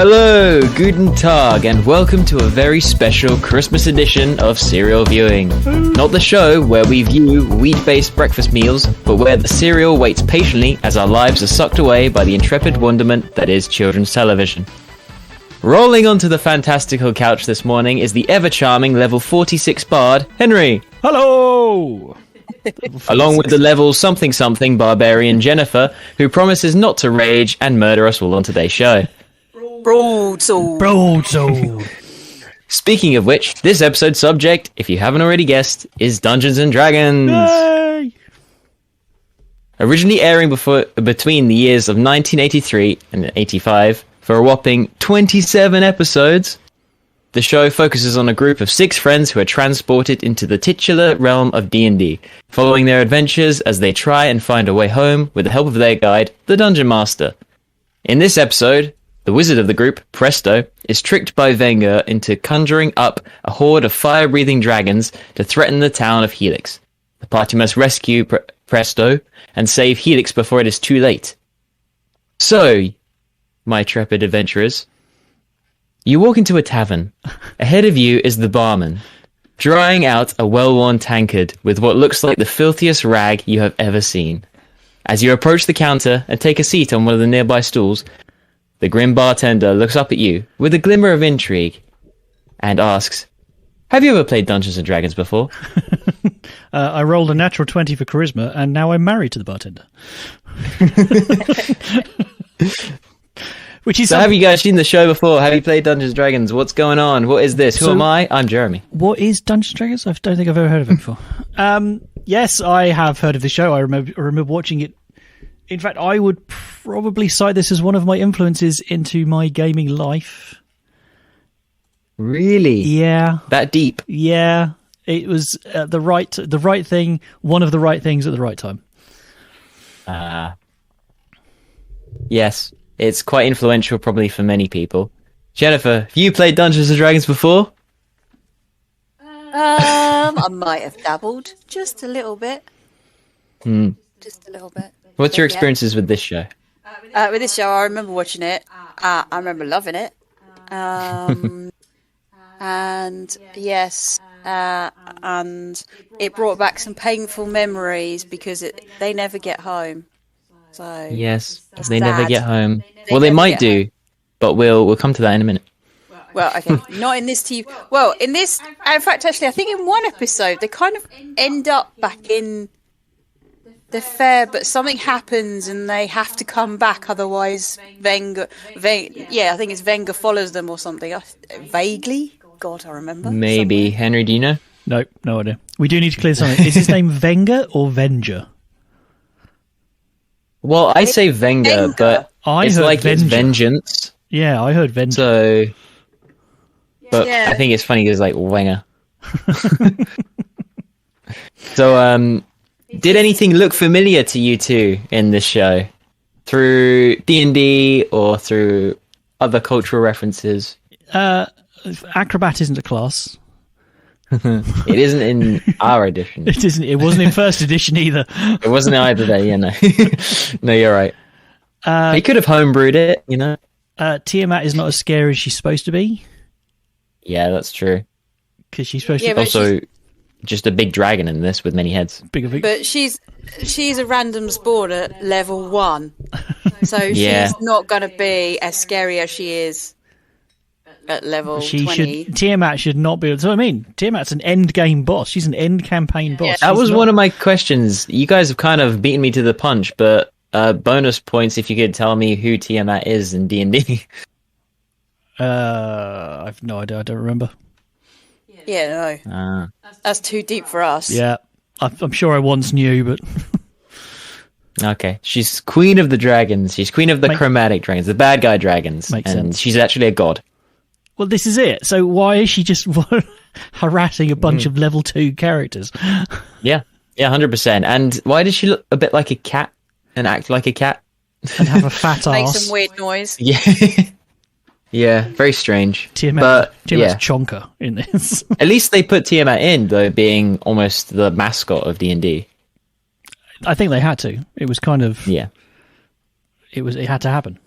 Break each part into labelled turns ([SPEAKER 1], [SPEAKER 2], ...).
[SPEAKER 1] Hello, guten tag, and welcome to a very special Christmas edition of Serial Viewing. Not the show where we view wheat-based breakfast meals, but where the cereal waits patiently as our lives are sucked away by the intrepid wonderment that is children's television. Rolling onto the fantastical couch this morning is the ever-charming level 46 bard, Henry.
[SPEAKER 2] Hello!
[SPEAKER 1] Along with the level something-something barbarian, Jennifer, who promises not to rage and murder us all on today's show.
[SPEAKER 2] Broadsword.
[SPEAKER 1] Speaking of which, this episode's subject, if you haven't already guessed, is Dungeons and Dragons.
[SPEAKER 2] Yay!
[SPEAKER 1] Originally airing between the years of 1983 and 85 for a whopping 27 episodes, the show focuses on a group of 6 friends who are transported into the titular realm of D&D, following their adventures as they try and find a way home with the help of their guide, the Dungeon Master. In this episode, the wizard of the group, Presto, is tricked by Venga into conjuring up a horde of fire-breathing dragons to threaten the town of Helix. The party must rescue Presto and save Helix before it is too late. So, my trepid adventurers, you walk into a tavern. Ahead of you is the barman, drying out a well-worn tankard with what looks like the filthiest rag you have ever seen. As you approach the counter and take a seat on one of the nearby stools, the grim bartender looks up at you with a glimmer of intrigue and asks, "Have you ever played Dungeons & Dragons before?"
[SPEAKER 2] I rolled a natural 20 for charisma, and now I'm married to the bartender.
[SPEAKER 1] So have you guys seen the show before? Have you played Dungeons & Dragons? What's going on? What is this? Who am I? I'm Jeremy.
[SPEAKER 2] What is Dungeons & Dragons? I don't think I've ever heard of it before. Yes, I have heard of the show. I remember watching it. In fact, I would probably cite this as one of my influences into my gaming life.
[SPEAKER 1] Really?
[SPEAKER 2] Yeah.
[SPEAKER 1] That deep?
[SPEAKER 2] Yeah. It was the right thing, one of the right things at the right time.
[SPEAKER 1] Yes. It's quite influential probably for many people. Jennifer, have you played Dungeons & Dragons before?
[SPEAKER 3] I might have dabbled just a little bit. Just a little bit.
[SPEAKER 1] What's your experiences with this show?
[SPEAKER 3] With this show, I remember watching it. I remember loving it. And yes, and it brought back some painful memories because they never get home. So
[SPEAKER 1] yes,
[SPEAKER 3] it's
[SPEAKER 1] they
[SPEAKER 3] sad.
[SPEAKER 1] never get home. Well, they might do, but we'll come to that in a minute.
[SPEAKER 3] Well, okay, not in this TV. Well, in this, in fact, actually, I think in one episode they kind of end up back in the fair, but something happens and they have to come back. Otherwise, Venga, I think it's Venga follows them or something. Vaguely, God, I remember.
[SPEAKER 1] Maybe
[SPEAKER 3] somewhere.
[SPEAKER 1] Henry, do you know?
[SPEAKER 2] Nope, no idea. We do need to clear something. Is his name Venga or Venger?
[SPEAKER 1] Well, I say Venga, but it's like it's vengeance.
[SPEAKER 2] Yeah, I heard Venga.
[SPEAKER 1] So, but
[SPEAKER 3] Yeah.
[SPEAKER 1] I think it's funny because like Wenger. So, did anything look familiar to you two in this show? Through D&D or through other cultural references?
[SPEAKER 2] Acrobat isn't a class.
[SPEAKER 1] It isn't in our edition.
[SPEAKER 2] It isn't. It wasn't in first edition either.
[SPEAKER 1] It wasn't either there, yeah, no. No, you're right. He could have homebrewed it, you know?
[SPEAKER 2] Tiamat is not as scary as she's supposed to be.
[SPEAKER 1] Yeah, that's true.
[SPEAKER 2] Because she's supposed
[SPEAKER 3] Yeah,
[SPEAKER 2] to
[SPEAKER 3] but
[SPEAKER 1] Also, just a big dragon in this with many heads.
[SPEAKER 2] be bigger.
[SPEAKER 3] But she's a random spawn at level 1, so
[SPEAKER 1] Yeah.
[SPEAKER 3] she's not going to be as scary as she is at level 20.
[SPEAKER 2] Tiamat should not be. So I mean, Tiamat's an end game boss. She's an end campaign boss.
[SPEAKER 3] Yeah.
[SPEAKER 1] That was one of my questions. You guys have kind of beaten me to the punch, but bonus points if you could tell me who Tiamat is in D&D.
[SPEAKER 2] I've no idea. I don't remember.
[SPEAKER 3] Yeah, no, that's too deep for us.
[SPEAKER 2] Yeah, I'm sure I once knew, but
[SPEAKER 1] Okay, she's queen of the dragons. She's queen of the chromatic dragons, the bad guy dragons.
[SPEAKER 2] Makes
[SPEAKER 1] and
[SPEAKER 2] sense.
[SPEAKER 1] she's actually a god.
[SPEAKER 2] well, this is it. So why is she just harassing a bunch of level 2 characters?
[SPEAKER 1] Yeah, 100%. And why does she look a bit like a cat and act like a cat?
[SPEAKER 2] And have a fat
[SPEAKER 3] Make
[SPEAKER 2] ass.
[SPEAKER 3] some weird noise.
[SPEAKER 1] Yeah. Yeah, very strange.
[SPEAKER 2] Tiamat's
[SPEAKER 1] yeah.
[SPEAKER 2] chonker in this.
[SPEAKER 1] At least they put Tiamat in, though, being almost the mascot of D&D.
[SPEAKER 2] I think they had to. It was kind of
[SPEAKER 1] Yeah.
[SPEAKER 2] it had to happen.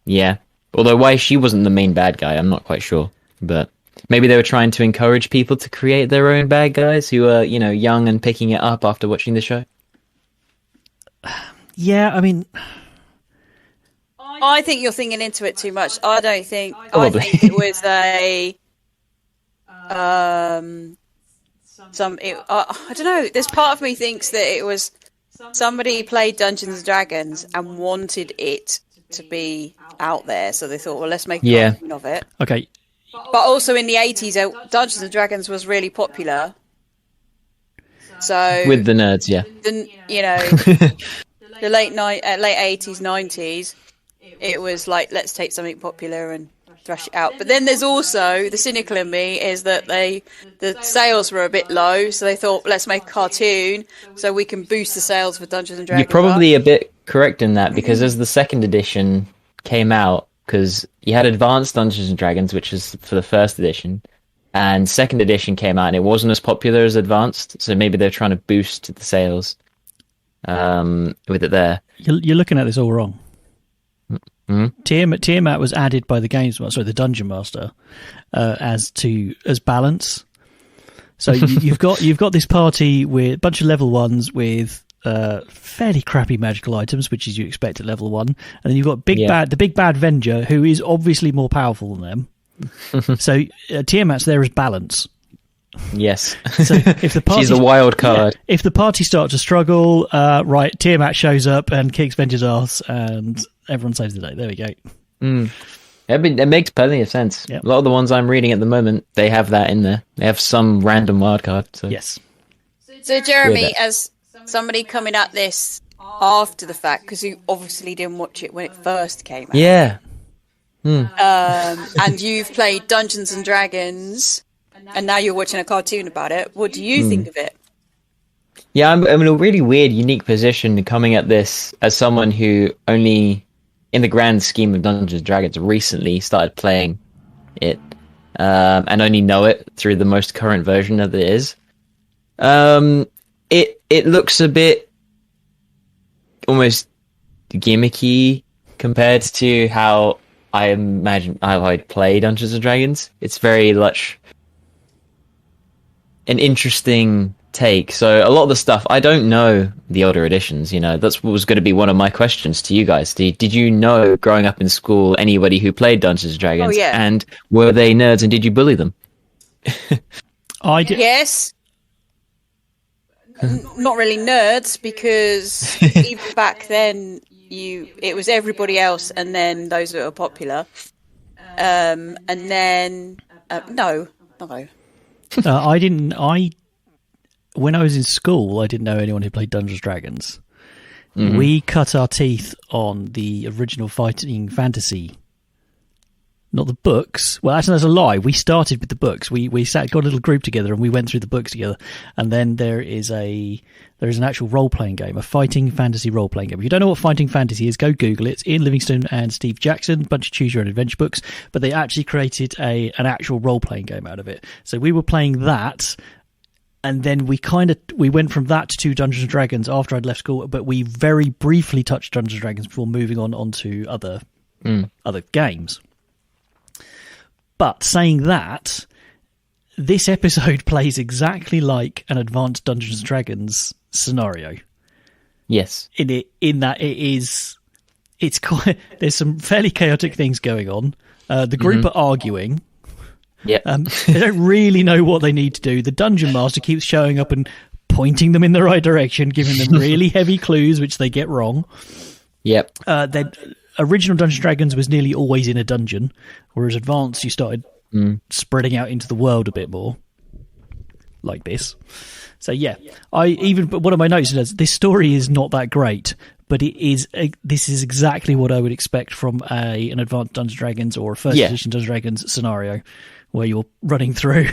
[SPEAKER 1] Yeah. Although why she wasn't the main bad guy, I'm not quite sure. But maybe they were trying to encourage people to create their own bad guys who are, young and picking it up after watching the show.
[SPEAKER 2] Yeah, I mean,
[SPEAKER 3] I think you're thinking into it too much. I don't think.
[SPEAKER 1] Probably.
[SPEAKER 3] I think it was a. I don't know. There's part of me thinks that it was somebody played Dungeons and Dragons and wanted it to be out there, so they thought, well, let's make a cartoon of it.
[SPEAKER 2] Okay.
[SPEAKER 3] But also in the 80s, Dungeons and Dragons was really popular. So
[SPEAKER 1] with the nerds, yeah.
[SPEAKER 3] The late 80s, 90s, it was like, let's take something popular and thrash it out. But then there's also the cynical in me is that the sales were a bit low, so they thought, let's make a cartoon so we can boost the sales for Dungeons and Dragons.
[SPEAKER 1] You're probably a bit correct in that, because as the second edition came out, because you had Advanced Dungeons and Dragons, which is for the first edition, and second edition came out and it wasn't as popular as Advanced, so maybe they're trying to boost the sales with it there.
[SPEAKER 2] You're looking at this all wrong.
[SPEAKER 1] Mm-hmm.
[SPEAKER 2] Tiamat was added by the Dungeon Master, as balance. So you've got this party with a bunch of level 1s with fairly crappy magical items, which is you expect at level 1, and then you've got the big bad Venger, who is obviously more powerful than them. So Tiamat's there as balance.
[SPEAKER 1] Yes.
[SPEAKER 2] So if the party,
[SPEAKER 1] she's a wild card.
[SPEAKER 2] Yeah, if the party starts to struggle, Tiamat shows up and kicks Venger's ass, and everyone saves the day. There we go.
[SPEAKER 1] It makes plenty of sense.
[SPEAKER 2] Yep.
[SPEAKER 1] A lot of the ones I'm reading at the moment, they have that in there. They have some random wild card. So.
[SPEAKER 2] Yes.
[SPEAKER 3] So Jeremy, as somebody coming at this after the fact, because you obviously didn't watch it when it first came out.
[SPEAKER 1] Yeah.
[SPEAKER 3] And you've played Dungeons and Dragons, and now you're watching a cartoon about it. What do you think of it?
[SPEAKER 1] Yeah, I'm in a really weird, unique position coming at this as someone who only, in the grand scheme of Dungeons and Dragons, recently started playing it, and only know it through the most current version that it is. It looks a bit almost gimmicky compared to how I imagine how I'd play Dungeons and Dragons. It's very much an interesting take. So a lot of the stuff, I don't know the older editions, that's what was going to be one of my questions to you guys. Did you know, growing up in school, anybody who played Dungeons and Dragons?
[SPEAKER 3] Oh, yeah.
[SPEAKER 1] And were they nerds, and did you bully them?
[SPEAKER 2] I did.
[SPEAKER 3] Yes. Not really nerds, because even back then it was everybody else and then those that were popular. And then no.
[SPEAKER 2] When I was in school, I didn't know anyone who played Dungeons and Dragons. Mm-hmm. We cut our teeth on the original Fighting Fantasy. Not the books. Well, actually, that's a lie. We started with the books. We got a little group together and we went through the books together. And then there is an actual role-playing game, a Fighting Fantasy role-playing game. If you don't know what Fighting Fantasy is, go Google it. It's Ian Livingstone and Steve Jackson, a bunch of choose-your-own-adventure books. But they actually created an actual role-playing game out of it. So we were playing that, and then we went from that to Dungeons and Dragons after I'd left school. But we very briefly touched Dungeons and Dragons before moving on to other games. But saying that, this episode plays exactly like an Advanced Dungeons and Dragons scenario.
[SPEAKER 1] Yes.
[SPEAKER 2] In that it's quite, there's some fairly chaotic things going on. The group are arguing.
[SPEAKER 1] Yeah.
[SPEAKER 2] They don't really know what they need to do. The Dungeon Master keeps showing up and pointing them in the right direction, giving them really heavy clues, which they get wrong.
[SPEAKER 1] Yep.
[SPEAKER 2] Then original Dungeons and Dragons was nearly always in a dungeon, whereas Advanced you started spreading out into the world a bit more, like this. So yeah, but one of my notes says this story is not that great, but this is exactly what I would expect from an Advanced Dungeons and Dragons or a first edition Dungeons and Dragons scenario, where you're running through.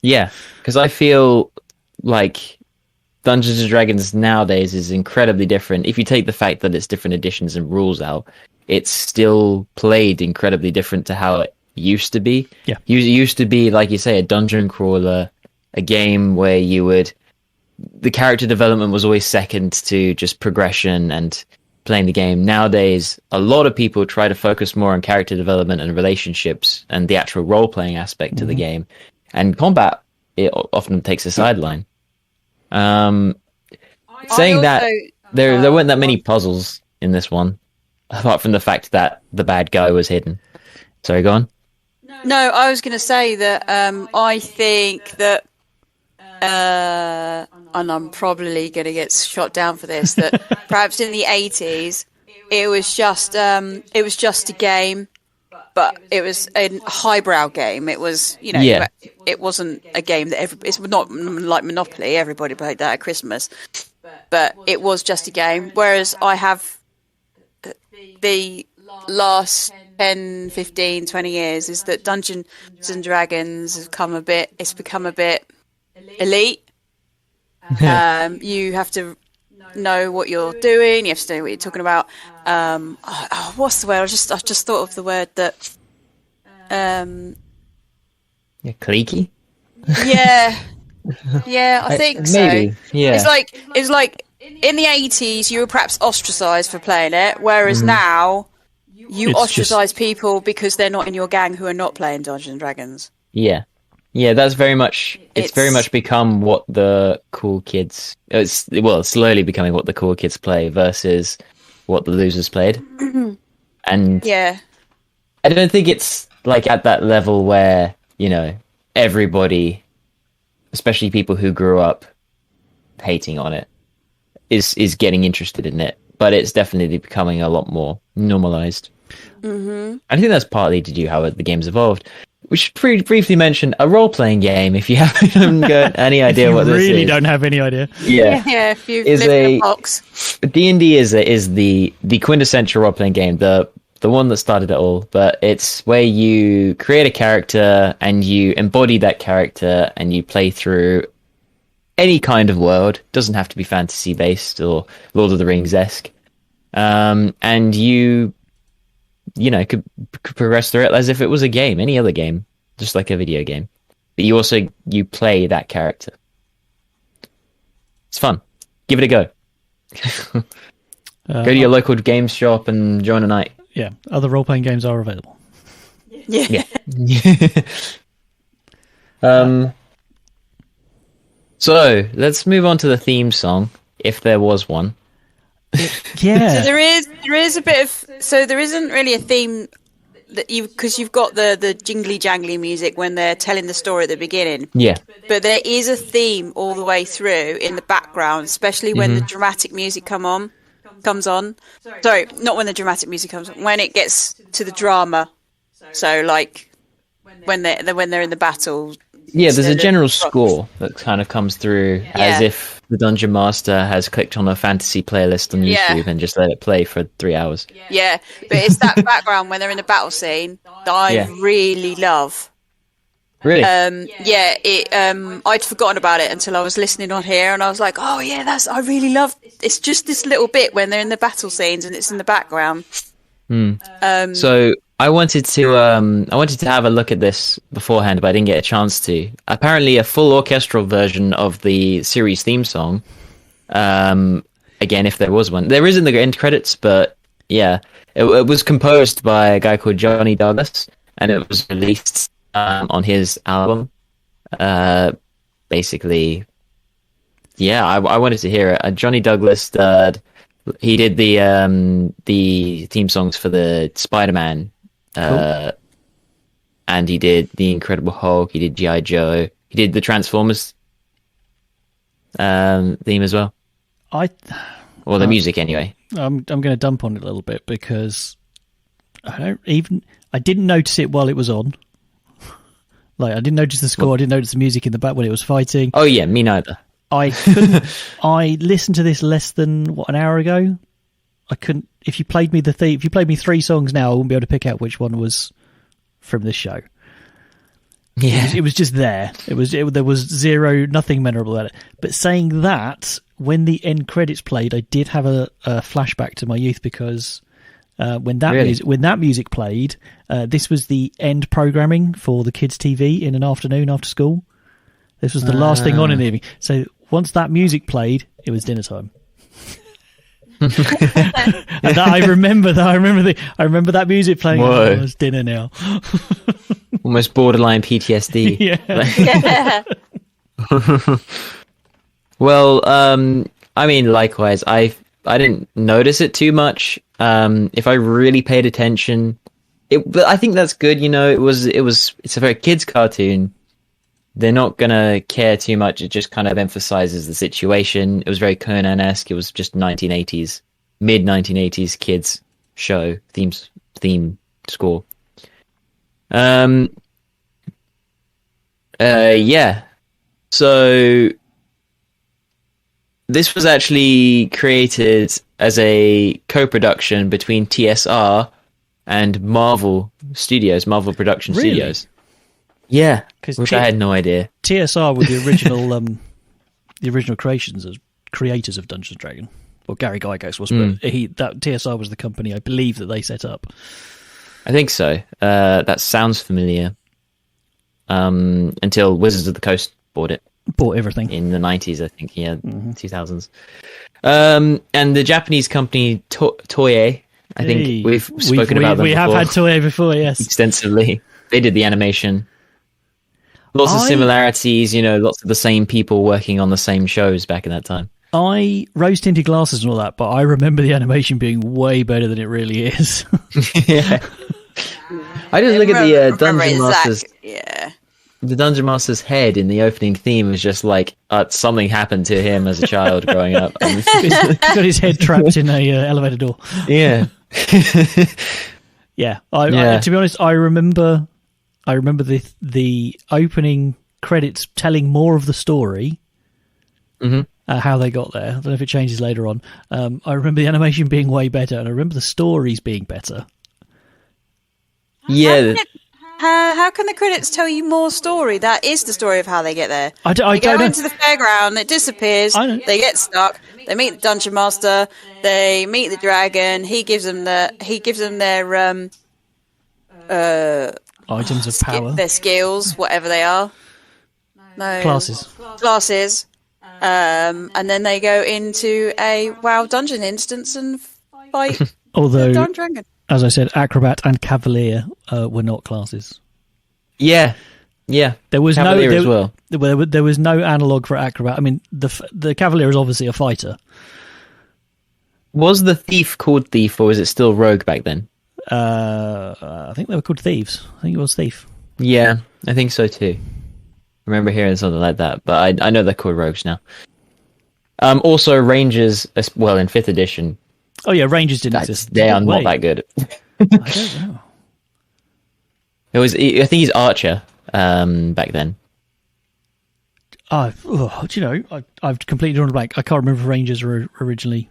[SPEAKER 1] Yeah, because I feel like Dungeons and Dragons nowadays is incredibly different. If you take the fact that it's different editions and rules out, it's still played incredibly different to how it used to be.
[SPEAKER 2] Yeah.
[SPEAKER 1] It used to be, like you say, a dungeon crawler, a game where the character development was always second to just progression, and playing the game. Nowadays, a lot of people try to focus more on character development and relationships and the actual role-playing aspect of the game. And combat, it often takes a sideline. Saying that, there weren't that many puzzles in this one, apart from the fact that the bad guy was hidden. Sorry, go on.
[SPEAKER 3] No, I was going to say that I think that, and I'm probably going to get shot down for this, that perhaps in the 80s it was just a game, but it was a highbrow game. It was, it wasn't a game that it's not like Monopoly. Everybody played that at Christmas, but it was just a game. Whereas I have the last 10, 15, 20 years is that Dungeons and Dragons has become a bit elite. You have to know what you're doing. You have to know what you're talking about. What's the word? I just thought of the word that.
[SPEAKER 1] Cliquey?
[SPEAKER 3] Yeah, I think so.
[SPEAKER 1] Maybe. Yeah.
[SPEAKER 3] It's like in the 80s you were perhaps ostracised for playing it, whereas now you ostracize people because they're not in your gang who are not playing Dungeons and Dragons.
[SPEAKER 1] Yeah, that's very much. It's very much become what the cool kids. It's slowly becoming what the cool kids play versus what the losers played. And
[SPEAKER 3] yeah,
[SPEAKER 1] I don't think it's like at that level where everybody, especially people who grew up hating on it, is getting interested in it. But it's definitely becoming a lot more normalized. I think that's partly to do how the game's evolved. We should briefly mention a role-playing game if you haven't got any idea what this is.
[SPEAKER 2] You really don't have any idea.
[SPEAKER 3] Yeah. If you've lived in a box.
[SPEAKER 1] D&D is the quintessential role-playing game, the one that started it all. But it's where you create a character and you embody that character and you play through any kind of world. Doesn't have to be fantasy-based or Lord of the Rings-esque. And you could progress through it as if it was a game, any other game, just like a video game. But you play that character. It's fun. Give it a go. Go to your local games shop and join a night.
[SPEAKER 2] Yeah, other role-playing games are available.
[SPEAKER 3] Yeah.
[SPEAKER 1] So let's move on to the theme song, if there was one.
[SPEAKER 2] Yeah.
[SPEAKER 3] So there is a bit of. So there isn't really a theme that because you've got the jingly jangly music when they're telling the story at the beginning.
[SPEAKER 1] Yeah.
[SPEAKER 3] But there is a theme all the way through in the background, especially when the dramatic music comes on. Sorry, not when the dramatic music comes on. When it gets to the drama. So like when they're in the battle.
[SPEAKER 1] Yeah, there's a general score that kind of comes through as if the Dungeon Master has clicked on a fantasy playlist on YouTube and just let it play for 3 hours.
[SPEAKER 3] Yeah, but it's that background when they're in the battle scene that I really love.
[SPEAKER 1] Really?
[SPEAKER 3] I'd forgotten about it until I was listening on here, and I was like, oh yeah, I really love. It's just this little bit when they're in the battle scenes and it's in the background.
[SPEAKER 1] So I wanted to have a look at this beforehand, but I didn't get a chance to. Apparently, a full orchestral version of the series theme song. Again, if there was one, there is in the end credits, but yeah, it was composed by a guy called Johnny Douglas, and it was released on his album. Basically, I wanted to hear it. Johnny Douglas he did the theme songs for the Spider-Man. Cool. And he did the Incredible Hulk. He did G.I. Joe. He did the Transformers theme as well. The music anyway.
[SPEAKER 2] I'm going to dump on it a little bit because I didn't notice it while it was on. Like I didn't notice the score. I didn't notice the music in the back when it was fighting.
[SPEAKER 1] Oh yeah, me neither.
[SPEAKER 2] I couldn't. I listened to this less than an hour ago. I couldn't. If you played me if you played me 3 songs now, I wouldn't be able to pick out which one was from this show.
[SPEAKER 1] Yeah,
[SPEAKER 2] it was just there. There was nothing memorable about it. But saying that, when the end credits played, I did have a flashback to my youth because when that music played, this was the end programming for the kids' TV in an afternoon after school. This was the last thing on in the evening. So once that music played, it was dinner time. And that, I remember that music playing.
[SPEAKER 1] Whoa.
[SPEAKER 2] It was dinner now.
[SPEAKER 1] Almost borderline PTSD.
[SPEAKER 2] Yeah.
[SPEAKER 3] Yeah.
[SPEAKER 1] Well, I mean, likewise, I didn't notice it too much. If I really paid attention, but I think that's good. You know, it's a very kids cartoon. They're not gonna care too much. It just kind of emphasizes the situation. It was very Conan-esque. It was just 1980s, mid 1980s kids show theme score. Yeah. So this was actually created as a co-production between TSR and Marvel Studios, Marvel Production
[SPEAKER 2] Really?
[SPEAKER 1] Studios. Yeah,
[SPEAKER 2] 'Cause
[SPEAKER 1] which I had no idea.
[SPEAKER 2] TSR were the original creators of Dungeons and Dragons. Well, Gary Gygax was, but TSR was the company I believe that they set up.
[SPEAKER 1] I think so. That sounds familiar. Until Wizards of the Coast bought it.
[SPEAKER 2] Bought everything
[SPEAKER 1] in the 90s, I think. Yeah, 2000s. And the Japanese company Toei, I think we've spoken about them
[SPEAKER 2] we
[SPEAKER 1] before.
[SPEAKER 2] have had Toei before, yes,
[SPEAKER 1] extensively. They did the animation. Lots of similarities, you know, lots of the same people working on the same shows back in that time.
[SPEAKER 2] I rose-tinted glasses and all that, but I remember the animation being way better than it really is.
[SPEAKER 1] Yeah. I just look at the Dungeon Master's.
[SPEAKER 3] Yeah.
[SPEAKER 1] The Dungeon Master's head in the opening theme is just like something happened to him as a child growing up.
[SPEAKER 2] He's got his head trapped in a elevator door.
[SPEAKER 1] Yeah.
[SPEAKER 2] Yeah. I, to be honest, I remember the opening credits telling more of the story, how they got there. I don't know if it changes later on. I remember the animation being way better, and I remember the stories being better.
[SPEAKER 1] Yeah.
[SPEAKER 3] How can the credits tell you more story? That is the story of how they get there.
[SPEAKER 2] I
[SPEAKER 3] they
[SPEAKER 2] don't
[SPEAKER 3] go
[SPEAKER 2] know.
[SPEAKER 3] into the fairground, it disappears, they get stuck, they meet the Dungeon Master, they meet the dragon, he gives them their
[SPEAKER 2] items of power.
[SPEAKER 3] Their skills, whatever they are. No. Classes. And then they go into a WoW dungeon instance and fight
[SPEAKER 2] Although,
[SPEAKER 3] the dragon.
[SPEAKER 2] As I said, Acrobat and Cavalier were not classes.
[SPEAKER 1] Yeah.
[SPEAKER 2] There was
[SPEAKER 1] Cavalier as well.
[SPEAKER 2] There was no analog for Acrobat. I mean, the Cavalier is obviously a fighter.
[SPEAKER 1] Was the thief called Thief, or was it still Rogue back then?
[SPEAKER 2] I think they were called Thieves. I think it was Thief.
[SPEAKER 1] Yeah, I think so too. I remember hearing something like that, but I know they're called Rogues now. Also, Rangers, well, in 5th edition.
[SPEAKER 2] Oh yeah, Rangers didn't exist.
[SPEAKER 1] They are not that good.
[SPEAKER 2] I don't know.
[SPEAKER 1] I think he's Archer back then.
[SPEAKER 2] Do you know? I've completely drawn a blank. I can't remember if Rangers were originally.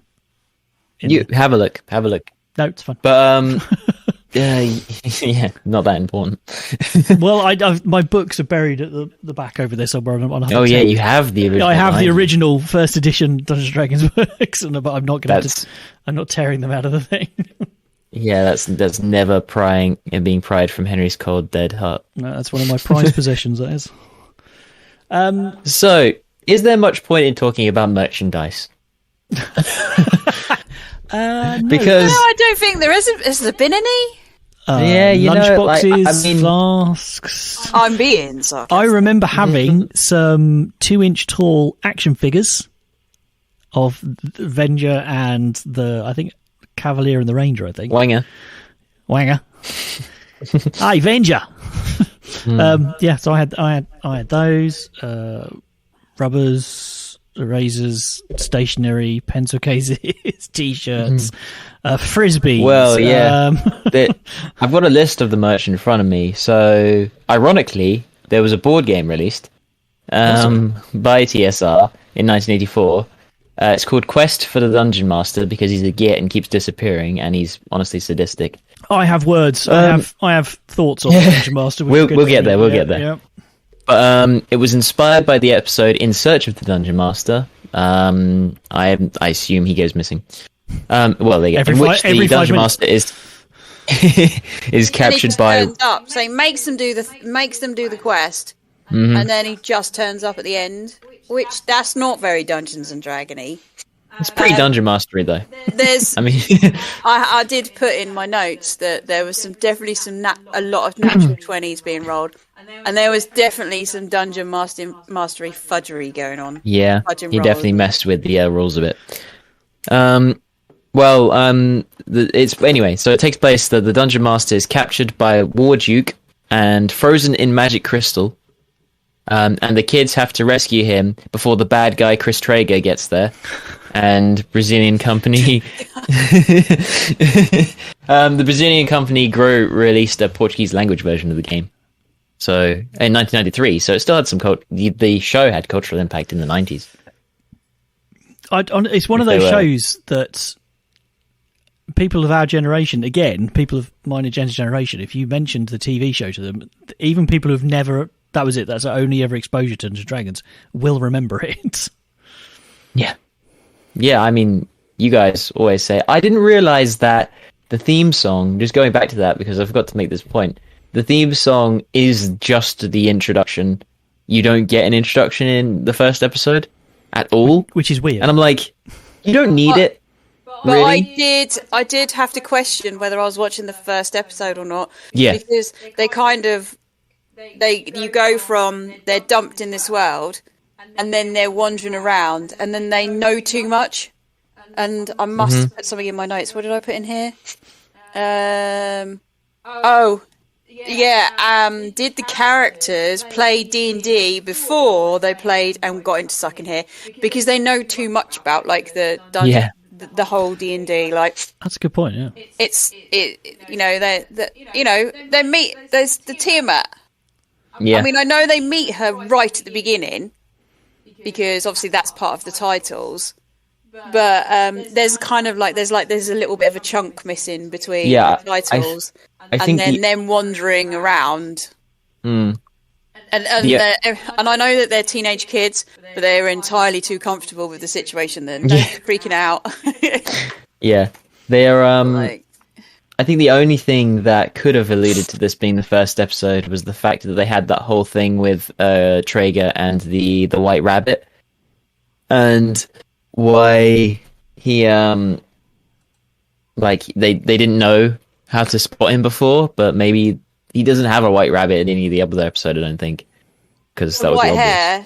[SPEAKER 1] Have a look.
[SPEAKER 2] No, it's fine.
[SPEAKER 1] But yeah, not that important.
[SPEAKER 2] Well, my books are buried at the back over there somewhere.
[SPEAKER 1] Yeah, you have the original.
[SPEAKER 2] I have the original 1st edition Dungeons and Dragons books, but I'm not going to. I'm not tearing them out of the thing.
[SPEAKER 1] Yeah, that's never being pried from Henry's cold dead heart.
[SPEAKER 2] No, that's one of my prized possessions. That is.
[SPEAKER 1] So, is there much point in talking about merchandise?
[SPEAKER 2] No.
[SPEAKER 1] Because
[SPEAKER 3] I don't think there is. Has there been any?
[SPEAKER 2] Lunchboxes, flasks.
[SPEAKER 3] I'm being sarcastic.
[SPEAKER 2] I remember having some 2-inch tall action figures of the Avenger and I think Cavalier and the Ranger. I think
[SPEAKER 1] Wanger.
[SPEAKER 2] Hi, Avenger. Yeah, so I had those rubbers, erasers, stationery, pencil cases, t-shirts, frisbees.
[SPEAKER 1] Well, yeah. I've got a list of the merch in front of me. So, ironically, there was a board game released by TSR in 1984. It's called Quest for the Dungeon Master because he's a git and keeps disappearing, and he's honestly sadistic.
[SPEAKER 2] I have words. I have thoughts on the Dungeon Master.
[SPEAKER 1] We'll get there. We'll get there.
[SPEAKER 2] Yeah.
[SPEAKER 1] But it was inspired by the episode In Search of the Dungeon Master. I assume he goes missing. Well, there you go. In which the Dungeon Master is captured by.
[SPEAKER 3] Turns up, so he makes them do the quest, and then he just turns up at the end. Which that's not very Dungeons and Dragony.
[SPEAKER 1] It's pretty dungeon mastery though.
[SPEAKER 3] There's,
[SPEAKER 1] I mean,
[SPEAKER 3] I did put in my notes that there was definitely a lot of natural 20s being rolled, and there was definitely some dungeon mastery fudgery going on.
[SPEAKER 1] yeah,
[SPEAKER 3] Fudging
[SPEAKER 1] he
[SPEAKER 3] rolls.
[SPEAKER 1] definitely messed with the rules a bit. It's anyway. So it takes place that the dungeon master is captured by Warduke and frozen in magic crystal. And the kids have to rescue him before the bad guy Chris Traeger gets there. And Brazilian company, the Brazilian company Grow released a Portuguese language version of the game. So in 1993, so it still had some the show had cultural impact in the 90s.
[SPEAKER 2] It's one of those shows that people of our generation, again, people of mine and Jen's generation, if you mentioned the TV show to them, even people who've never, that's their only ever exposure to Dungeons & Dragons, will remember it.
[SPEAKER 1] Yeah. Yeah, I mean, you guys always say, I didn't realize that the theme song, just going back to that because I forgot to make this point, the theme song is just the introduction. You don't get an introduction in the first episode at all.
[SPEAKER 2] Which is weird.
[SPEAKER 1] And I'm like, you don't need it.
[SPEAKER 3] But
[SPEAKER 1] really?
[SPEAKER 3] I did have to question whether I was watching the first episode or not.
[SPEAKER 1] Yeah.
[SPEAKER 3] Because they kind of, you go from, they're dumped in this world, and then they're wandering around, and then they know too much. And I must put something in my notes. What did I put in here? Did the characters play D&D before they played and got into sucking here? Because they know too much about like the dungeon, the whole D&D. Like
[SPEAKER 2] that's a good point. Yeah,
[SPEAKER 3] they meet. There's the Tiamat.
[SPEAKER 1] Yeah.
[SPEAKER 3] I mean, I know they meet her right at the beginning because obviously that's part of the titles. But there's kind of like there's a little bit of a chunk missing between the titles and then them wandering around. And I know that they're teenage kids, but they're entirely too comfortable with the situation. Then they're freaking out.
[SPEAKER 1] Yeah, they're. I think the only thing that could have alluded to this being the first episode was the fact that they had that whole thing with Traeger and the White Rabbit, and why he they didn't know how to spot him before, but maybe he doesn't have a White Rabbit in any of the other episode, I don't think, because that was
[SPEAKER 3] white
[SPEAKER 1] the
[SPEAKER 3] hair.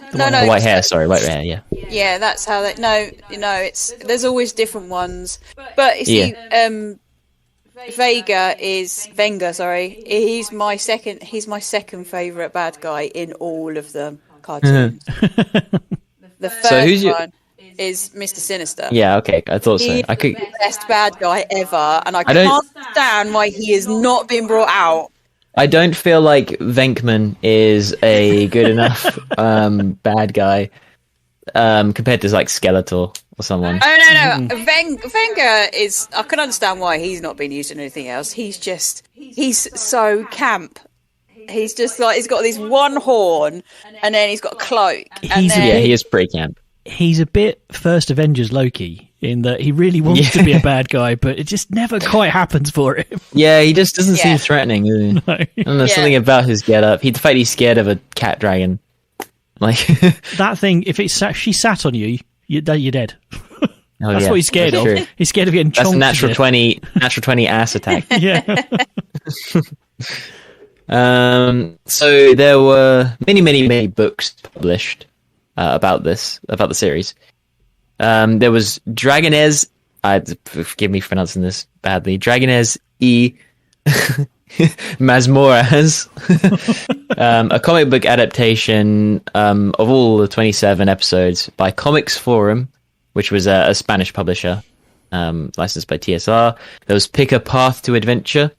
[SPEAKER 1] white hair. Sorry, white hair. Yeah.
[SPEAKER 3] Yeah, that's how they. No, it's there's always different ones, but you see, Venga. Sorry, he's my second favorite bad guy in all of the cartoons. The first one is Mr. Sinister.
[SPEAKER 1] Yeah, okay, I thought so.
[SPEAKER 3] He's the best bad guy ever, and I can't understand why he has not been brought out.
[SPEAKER 1] I don't feel like Venkman is a good enough bad guy compared to like Skeletor or someone.
[SPEAKER 3] Oh no. Venga is. I can understand why he's not been used in anything else. He's so camp. He's just like he's got this one horn, and then he's got a cloak.
[SPEAKER 1] He is pretty camp.
[SPEAKER 2] He's a bit first Avengers Loki in that he really wants to be a bad guy, but it just never quite happens for him.
[SPEAKER 1] Yeah, he just doesn't seem threatening. Does he?
[SPEAKER 2] No.
[SPEAKER 1] I don't know, something about his getup. The fact he's scared of a cat dragon. Like
[SPEAKER 2] that thing, if she sat on you, you're dead. That's what he's scared of.
[SPEAKER 1] True.
[SPEAKER 2] He's scared of getting chomped.
[SPEAKER 1] That's a natural 20 ass attack.
[SPEAKER 2] Yeah.
[SPEAKER 1] So there were many books published about the series. There was Dragonez. Forgive me for pronouncing this badly. Dragonez E. Mazmoras, a comic book adaptation of all the 27 episodes by Comics Forum, which was a Spanish publisher, licensed by TSR. There was Pick a Path to Adventure.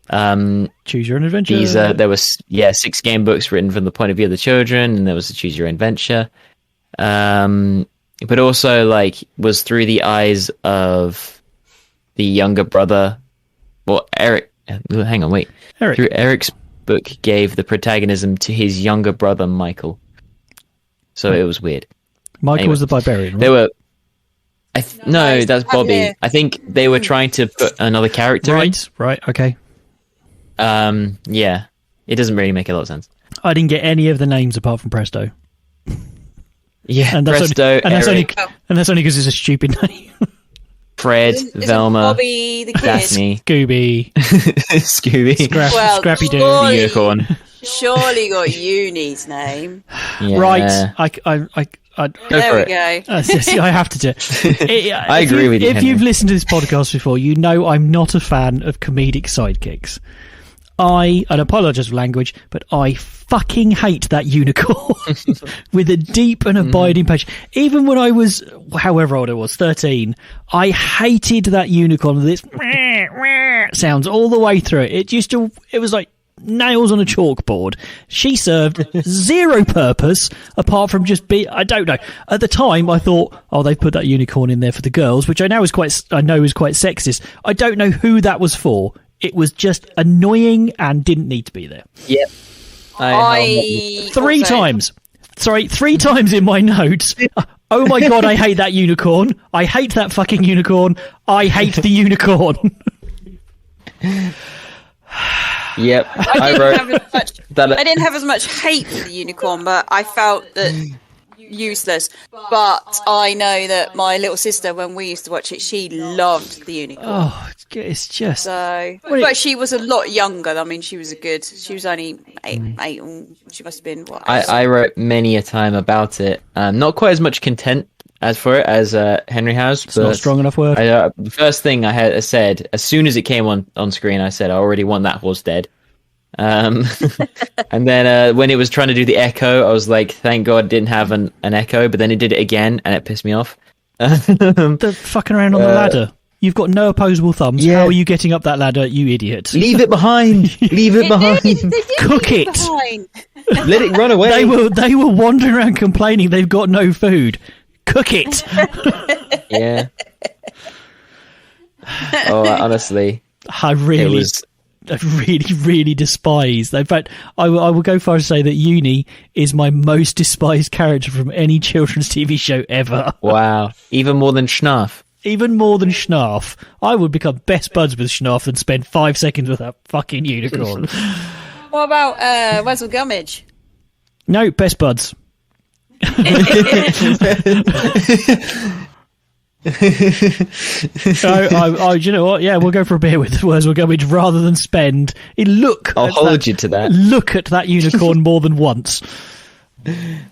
[SPEAKER 2] Choose Your Own Adventure.
[SPEAKER 1] There was 6 game books written from the point of view of the children, and there was a Choose Your Own Adventure. But also was through the eyes of the younger brother, Eric. Hang on, wait.
[SPEAKER 2] Eric.
[SPEAKER 1] Through Eric's book, gave the protagonism to his younger brother Michael. So it was weird.
[SPEAKER 2] Michael was the Barbarian, right?
[SPEAKER 1] They were. No, that's Bobby. I think they were trying to put another character in.
[SPEAKER 2] Right, okay.
[SPEAKER 1] Yeah, it doesn't really make a lot of sense.
[SPEAKER 2] I didn't get any of the names apart from Presto.
[SPEAKER 1] Yeah,
[SPEAKER 2] and that's
[SPEAKER 1] Presto, Eric,
[SPEAKER 2] and that's only because it's a stupid name.
[SPEAKER 1] Fred, Velma,
[SPEAKER 3] Bobby the kid.
[SPEAKER 1] Daphne,
[SPEAKER 2] Scooby,
[SPEAKER 1] Scooby,
[SPEAKER 2] Scrappy Doo,
[SPEAKER 1] the unicorn.
[SPEAKER 3] Surely got Uni's name.
[SPEAKER 1] Yeah.
[SPEAKER 2] Right,
[SPEAKER 3] There we go.
[SPEAKER 2] I have to do it.
[SPEAKER 1] I agree with you,
[SPEAKER 2] If
[SPEAKER 1] Henry.
[SPEAKER 2] you've listened to this podcast before, you know I'm not a fan of comedic sidekicks. And apologise for language, but I fucking hate that unicorn with a deep and abiding passion. Even when I was, however old I was, 13, I hated that unicorn with its sounds all the way through it. It was like nails on a chalkboard. She served zero purpose apart from just I don't know. At the time, I thought, oh, they put that unicorn in there for the girls, which I know is quite sexist. I don't know who that was for. It was just annoying and didn't need to be there.
[SPEAKER 1] Yep.
[SPEAKER 2] Three times in my notes. Oh my god, I hate that unicorn. I hate that fucking unicorn. I hate the unicorn.
[SPEAKER 1] Yep.
[SPEAKER 3] I didn't have as much hate for the unicorn, but I felt that useless. But I know that my little sister, when we used to watch it, she loved the unicorn.
[SPEAKER 2] Oh, it's just
[SPEAKER 3] so. But she was a lot younger. I mean, she was only eight. She must have been what?
[SPEAKER 1] I wrote many a time about it. Not quite as much content as Henry has.
[SPEAKER 2] It's not a strong enough word.
[SPEAKER 1] The first thing I had said as soon as it came on screen, I said I already want that horse dead. And then when it was trying to do the echo, I was like, thank God it didn't have an echo. But then it did it again, and it pissed me off.
[SPEAKER 2] The fucking around on the ladder. You've got no opposable thumbs.
[SPEAKER 1] Yeah.
[SPEAKER 2] How are you getting up that ladder, you idiot?
[SPEAKER 1] Leave it behind. Leave it behind.
[SPEAKER 2] Cook it.
[SPEAKER 1] Let it run away.
[SPEAKER 2] They were wandering around complaining they've got no food. Cook it.
[SPEAKER 1] Yeah. Oh, honestly,
[SPEAKER 2] I really despise. In fact, I will go far as to say that Uni is my most despised character from any children's TV show ever.
[SPEAKER 1] Wow. Even more than Schnarf.
[SPEAKER 2] Even more than Schnarf. I would become best buds with Schnarf and spend 5 seconds with that fucking unicorn.
[SPEAKER 3] What about Wessel Gummidge?
[SPEAKER 2] No, best buds.
[SPEAKER 3] Oh,
[SPEAKER 2] you know what? Yeah, we'll go for a beer with Wurzel Gummidge rather than spend.
[SPEAKER 1] I'll hold you to that.
[SPEAKER 2] Look at that unicorn more than once.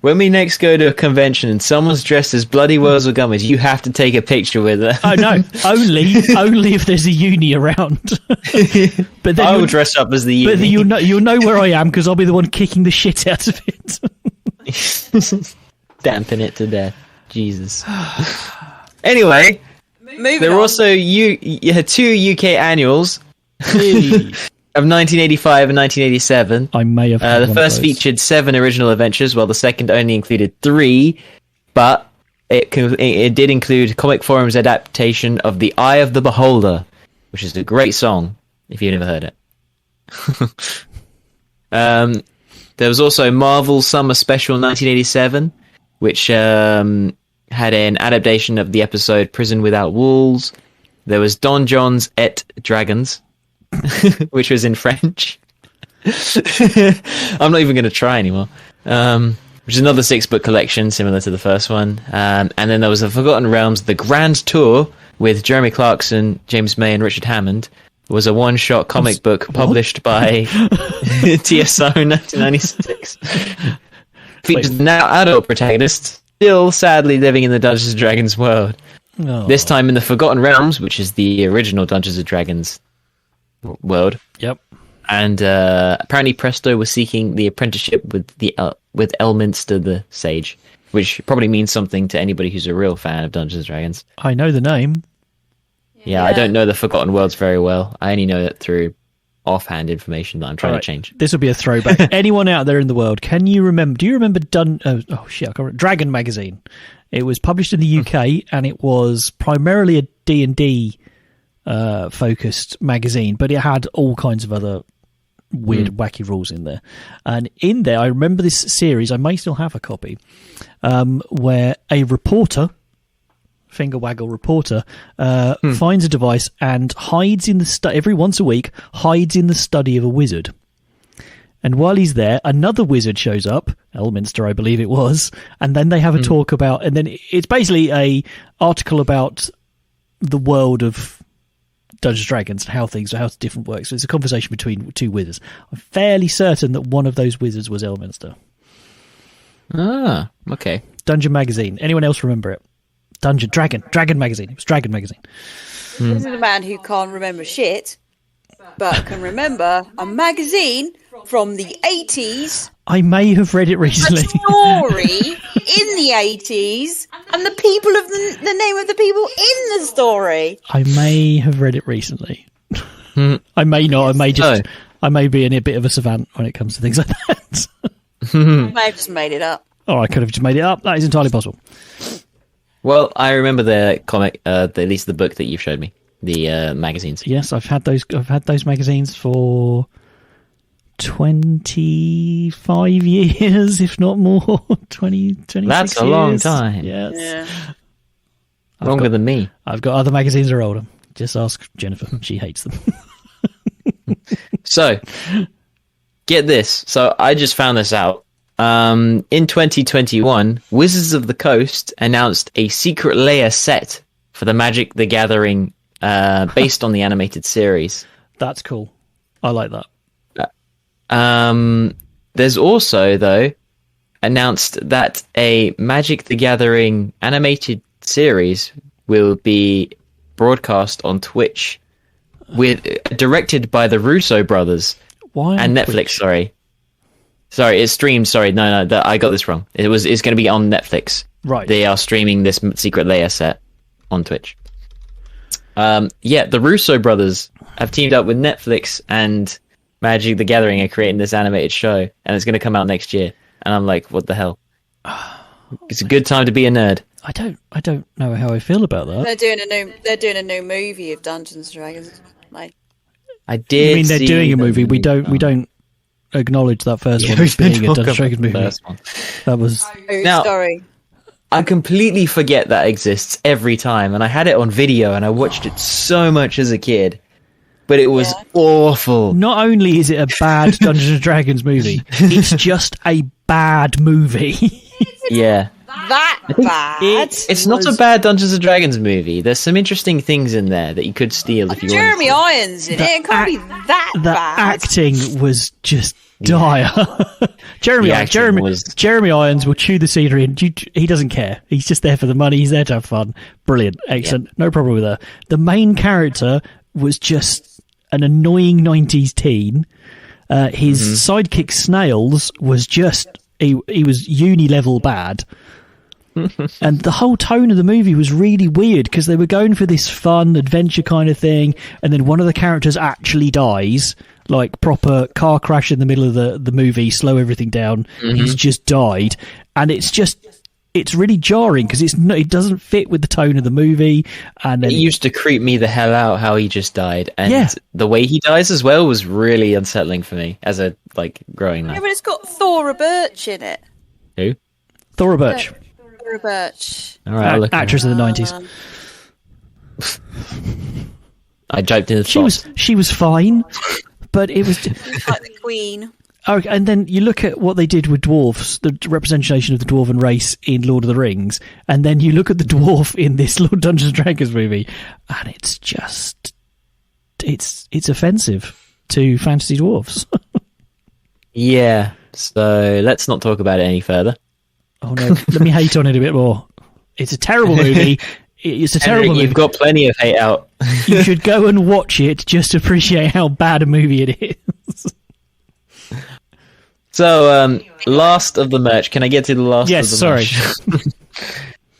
[SPEAKER 1] When we next go to a convention and someone's dressed as bloody Wurzel Gummidge, you have to take a picture with her.
[SPEAKER 2] Oh no, only if there's a uni around. But then
[SPEAKER 1] I will dress up as the uni.
[SPEAKER 2] But you'll know where I am because I'll be the one kicking the shit out of it.
[SPEAKER 1] Dampen it to death. Jesus. Anyway, there were also two UK annuals of 1985 and 1987.
[SPEAKER 2] I may have.
[SPEAKER 1] The first featured 7 original adventures, while the second only included 3. But it did include Comic Forum's adaptation of The Eye of the Beholder, which is a great song if you've never heard it. There was also Marvel Summer Special 1987, which had an adaptation of the episode Prison Without Walls. There was Don John's Et Dragons, which was in French. I'm not even going to try anymore. Which is another 6-book collection, similar to the first one. And then there was The Forgotten Realms, The Grand Tour, with Jeremy Clarkson, James May, and Richard Hammond. It was a one-shot comic book published by TSO in 1996. Features the now adult protagonist, still sadly living in the Dungeons & Dragons world.
[SPEAKER 2] Oh.
[SPEAKER 1] This time in the Forgotten Realms, which is the original Dungeons & Dragons world.
[SPEAKER 2] Yep.
[SPEAKER 1] And apparently Presto was seeking the apprenticeship with Elminster the Sage, which probably means something to anybody who's a real fan of Dungeons & Dragons.
[SPEAKER 2] I know the name.
[SPEAKER 1] Yeah, I don't know the Forgotten Worlds very well. I only know it through offhand information that I'm trying to change.
[SPEAKER 2] This will be a throwback. Anyone out there in the world, do you remember Dragon magazine? It was published in the UK and it was primarily a D&D focused magazine, but it had all kinds of other weird wacky rules in there. And in there, I remember this series, I may still have a copy, where a reporter, finger waggle reporter, finds a device and hides in the every once a week hides in the study of a wizard, And while he's there, another wizard shows up, Elminster, I believe it was, and then they have a talk about, and then it's basically a article about the world of Dungeons & Dragons and how different works. So it's a conversation between two wizards. I'm fairly certain that one of those wizards was Elminster.
[SPEAKER 1] Ah, okay.
[SPEAKER 2] Dungeon Magazine. Anyone else remember it? Dragon Magazine. It was Dragon Magazine.
[SPEAKER 3] This is a man who can't remember shit, but can remember a magazine from the 80s.
[SPEAKER 2] I may have read it recently.
[SPEAKER 3] A story in the 80s, and the people of the name of the people in the story.
[SPEAKER 2] I may have read it recently. I may not. I may be in a bit of a savant when it comes to things like that.
[SPEAKER 3] I may have just made it up.
[SPEAKER 2] Oh, I could have just made it up. That is entirely possible.
[SPEAKER 1] Well, I remember the comic, at least the book that you've showed me, the magazines.
[SPEAKER 2] Yes, I've had those magazines for 25 years, if not more. 26
[SPEAKER 1] That's a
[SPEAKER 2] years.
[SPEAKER 1] long time.
[SPEAKER 2] Yes.
[SPEAKER 3] Yeah.
[SPEAKER 1] Longer than me.
[SPEAKER 2] I've got other magazines that are older. Just ask Jennifer. She hates them.
[SPEAKER 1] So, get this. So, I just found this out. In 2021, Wizards of the Coast announced a secret layer set for the Magic the Gathering based on the animated series.
[SPEAKER 2] That's cool. I like that.
[SPEAKER 1] There's also, though, announced that a Magic the Gathering animated series will be broadcast on Twitch, directed by the Russo brothers.
[SPEAKER 2] Why?
[SPEAKER 1] And Netflix,
[SPEAKER 2] Twitch?
[SPEAKER 1] Sorry, it's streamed. Sorry, no, I got this wrong. It's going to be on Netflix.
[SPEAKER 2] Right.
[SPEAKER 1] They are streaming this secret layer set on Twitch. The Russo brothers have teamed up with Netflix and Magic the Gathering are creating this animated show, and it's going to come out next year. And I'm like, what the hell? It's a good time to be a nerd.
[SPEAKER 2] I don't know how I feel about that.
[SPEAKER 3] They're doing a new movie of Dungeons and Dragons. Like,
[SPEAKER 1] I did.
[SPEAKER 2] I mean, they're doing a movie. We don't acknowledge that first one as being a Dungeons and Dragons movie. That was
[SPEAKER 3] sorry.
[SPEAKER 1] I completely forget that exists every time, and I had it on video, and I watched it so much as a kid. But it was awful.
[SPEAKER 2] Not only is it a bad Dungeons and Dragons movie, it's just a bad movie.
[SPEAKER 1] Yeah.
[SPEAKER 3] That bad.
[SPEAKER 1] It's not a bad Dungeons and Dragons movie. There's some interesting things in there that you could steal if you wanted.
[SPEAKER 3] Jeremy Irons in it. It can't be that
[SPEAKER 2] the
[SPEAKER 3] bad.
[SPEAKER 2] acting was just dire. Jeremy Irons will chew the scenery, and he doesn't care. He's just there for the money. He's there to have fun. Brilliant. Excellent. No problem with that. The main character was just an annoying 90s teen. His sidekick Snails was just he was uni level bad. And the whole tone of the movie was really weird because they were going for this fun adventure kind of thing, and then one of the characters actually dies, like proper car crash in the middle of the movie, slow everything down. He's just died, and it's really jarring because it doesn't fit with the tone of the movie. And
[SPEAKER 1] it used to creep me the hell out how he just died, and the way he dies as well was really unsettling for me as a growing up.
[SPEAKER 3] Yeah, but it's got Thora Birch in it.
[SPEAKER 1] Who?
[SPEAKER 2] Thora Birch.
[SPEAKER 3] Thora Birch.
[SPEAKER 1] All right,
[SPEAKER 2] actress of the 90s.
[SPEAKER 1] I joked in the
[SPEAKER 2] She was fine, but it was
[SPEAKER 3] like the Queen.
[SPEAKER 2] Oh, and then you look at what they did with dwarves, the representation of the dwarven race in Lord of the Rings, and then you look at the dwarf in this Dungeons and Dragons movie, and it's just it's offensive to fantasy dwarves.
[SPEAKER 1] Yeah, so let's not talk about it any further.
[SPEAKER 2] Oh no, let me hate on it a bit more. It's a terrible movie. It's a terrible movie.
[SPEAKER 1] You've got plenty of hate out.
[SPEAKER 2] You should go and watch it just to appreciate how bad a movie it is.
[SPEAKER 1] So, last of the merch. Can I get to the last of the merch?
[SPEAKER 2] Yes, sorry.